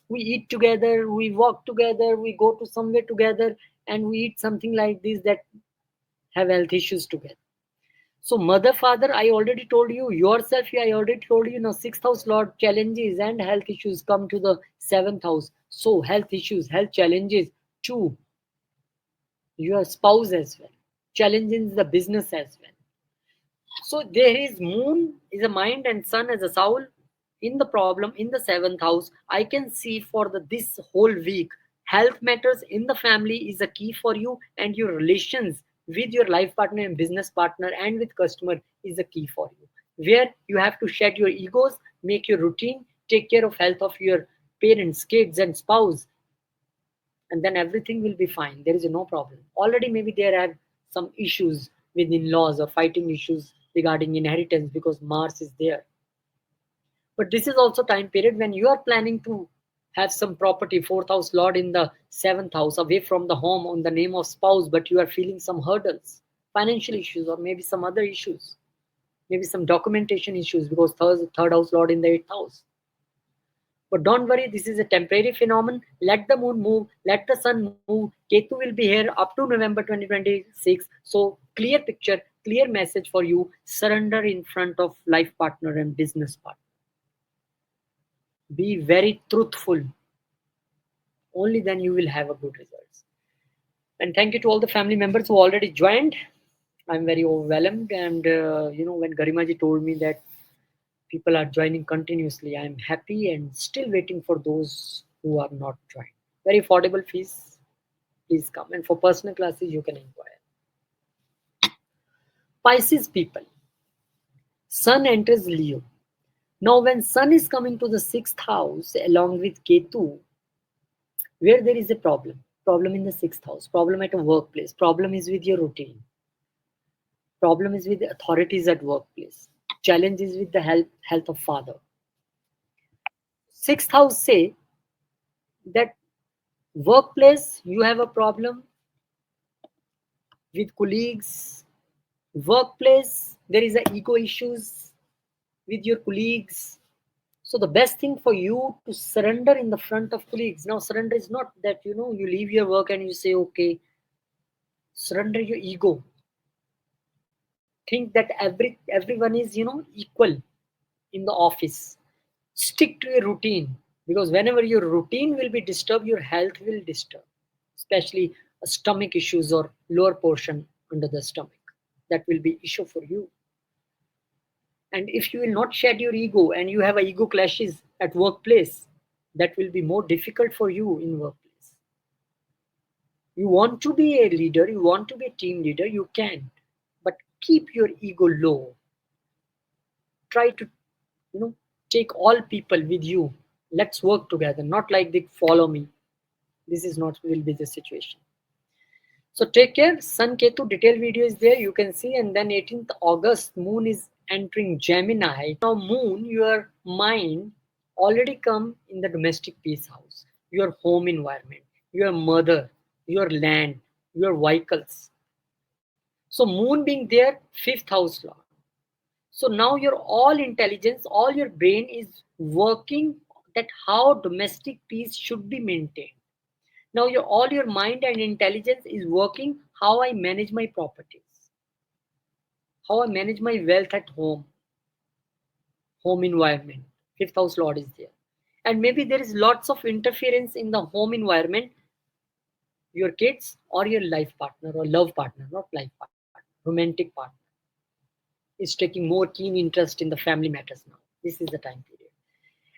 we eat together, we walk together, we go to somewhere together, and we eat something like this that have health issues together. So mother, father, I already told you. Yourself, I already told you. Now sixth house lord challenges and health issues come to the seventh house. So health issues, health challenges to your spouse as well. Challenges the business as well. So there is moon is a mind and sun as a soul in the problem in the seventh house. I can see for this whole week, health matters in the family is a key for you, and your relations with your life partner and business partner and with customer is a key for you. Where you have to shed your egos, make your routine, take care of health of your parents, kids, and spouse, and then everything will be fine. There is no problem. Already maybe there are some issues with in-laws or fighting issues regarding inheritance because Mars is there. But this is also time period when you are planning to have some property, fourth house lord in the seventh house, away from the home on the name of spouse, but you are feeling some hurdles, financial issues, or maybe some other issues, maybe some documentation issues because third house lord in the eighth house. But don't worry, this is a temporary phenomenon. Let the moon move, let the sun move. Ketu will be here up to November 2026. So, clear picture, clear message for you. Surrender in front of life partner and business partner. Be very truthful. Only then you will have a good results. And thank you to all the family members who already joined. I'm very overwhelmed. And, when Garimaji told me that people are joining continuously, I'm happy and still waiting for those who are not joined. Very affordable fees. Please come. And for personal classes, you can inquire. Pisces people. Sun enters Leo. Now, when Sun is coming to the sixth house along with Ketu, where there is a problem in the sixth house, problem at a workplace, problem is with your routine, problem is with the authorities at workplace, challenges with the health of father. Sixth house say that workplace you have a problem with colleagues, workplace there is a ego issues with your colleagues. So the best thing for you to surrender in the front of colleagues. Now surrender is not that you leave your work and you say okay. Surrender your ego. Think that everyone is equal in the office. Stick to your routine. because whenever your routine will be disturbed, your health will disturb, especially stomach issues or lower portion under the stomach. That will be issue for you. And if you will not shed your ego and you have a ego clashes at workplace, that will be more difficult for you in workplace. You want to be a leader, you want to be a team leader, you can, but keep your ego low. Try to, you know, take all people with you. Let's work together, not like they follow me. This is not will be the situation. So take care. Sun Ketu detailed video is there. You can see. And then 18th August, Moon is entering Gemini. Now Moon, your mind already come in the domestic peace house, your home environment, your mother, your land, your vehicles. So Moon being there, fifth house lord. So now your all intelligence, all your brain is working that how domestic peace should be maintained. Now your all your mind and intelligence is working how I manage my properties, how I manage my wealth at home, home environment. Fifth house lord is there. And maybe there is lots of interference in the home environment, your kids or your life partner or love partner, not life partner, romantic partner is taking more keen interest in the family matters now. This is the time period.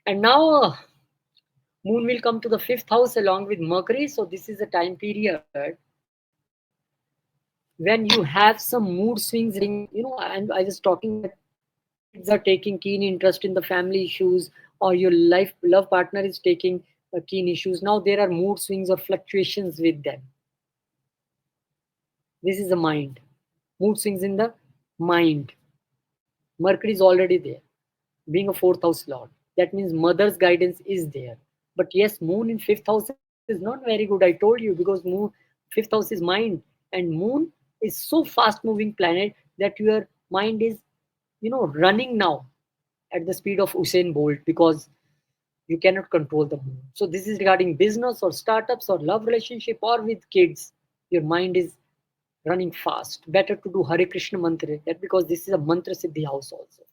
And now Moon will come to the fifth house along with Mercury. So this is a time period when you have some mood swings. And I was talking that kids are taking keen interest in the family issues, or your life love partner is taking keen issues. Now there are mood swings or fluctuations with them. This is the mind. Mood swings in the mind. Mercury is already there, being a fourth house lord. That means mother's guidance is there. But yes, Moon in fifth house is not very good. I told you, because Moon, fifth house is mind, and Moon is so fast moving planet that your mind is, running now at the speed of Usain Bolt, because you cannot control the Moon. So this is regarding business or startups or love relationship or with kids. Your mind is running fast. Better to do Hare Krishna mantra, that because this is a mantra siddhi house also.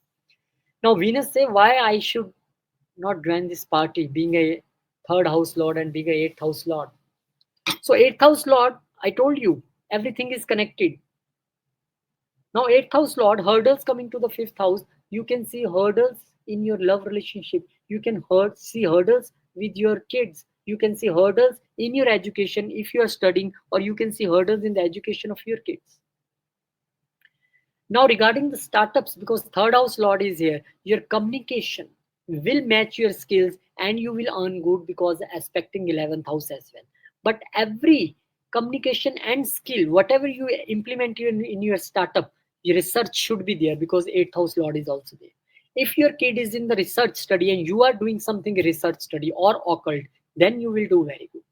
Now Venus say why I should not join this party, being a third house lord and being a eighth house lord. So eighth house lord, I told you, everything is connected. Now eighth house lord, hurdles coming to the fifth house. You can see hurdles in your love relationship. You can see hurdles with your kids. You can see hurdles in your education if you are studying, or you can see hurdles in the education of your kids. Now, regarding the startups, because third house lord is here, your communication will match your skills and you will earn good because aspecting 11th house as well. But every communication and skill, whatever you implement in your startup, your research should be there, because 8th house lord is also there. If your kid is in the research study and you are doing something research study or occult, then you will do very good.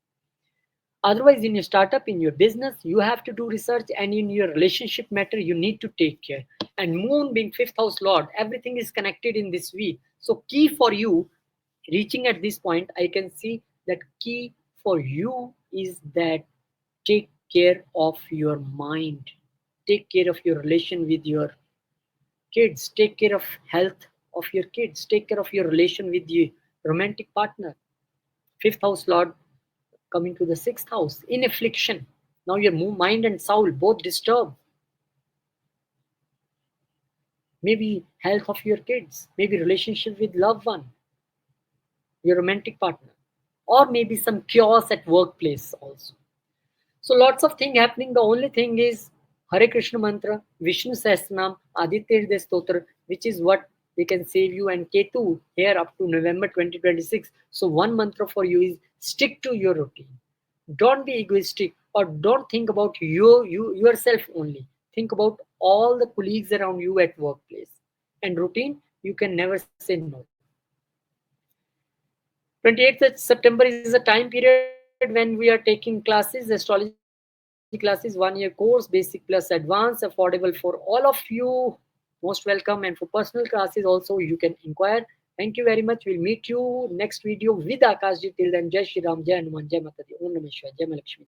Otherwise, in your startup, in your business, you have to do research, and in your relationship matter, you need to take care. And Moon being fifth house lord, everything is connected in this week. So key for you, reaching at this point, I can see that key for you is that take care of your mind, take care of your relation with your kids, take care of health of your kids, take care of your relation with your romantic partner. Fifth house lord coming to the sixth house in affliction. Now your mind and soul both disturbed. Maybe health of your kids, maybe relationship with loved one, your romantic partner, or maybe some chaos at workplace also. So lots of thing happening. The only thing is Hare Krishna mantra, Vishnu Sahasranam, Aditya Hriday Stotra, which is what they can save you, and Ketu here up to November 2026. So one mantra for you is stick to your routine. Don't be egoistic, or don't think about yourself only. Think about all the colleagues around you at workplace. And routine, you can never say no. 28th September is a time period when we are taking classes, astrology classes, 1-year course, basic plus advanced, affordable for all of you. Most welcome. And for personal classes also, you can inquire. Thank you very much. We'll meet you next video with Akash ji. Till then, Jai Shri Ram, Jai Hanuman, Jai Mata Di, Om Namah Shivaya, Jai Malakshmi.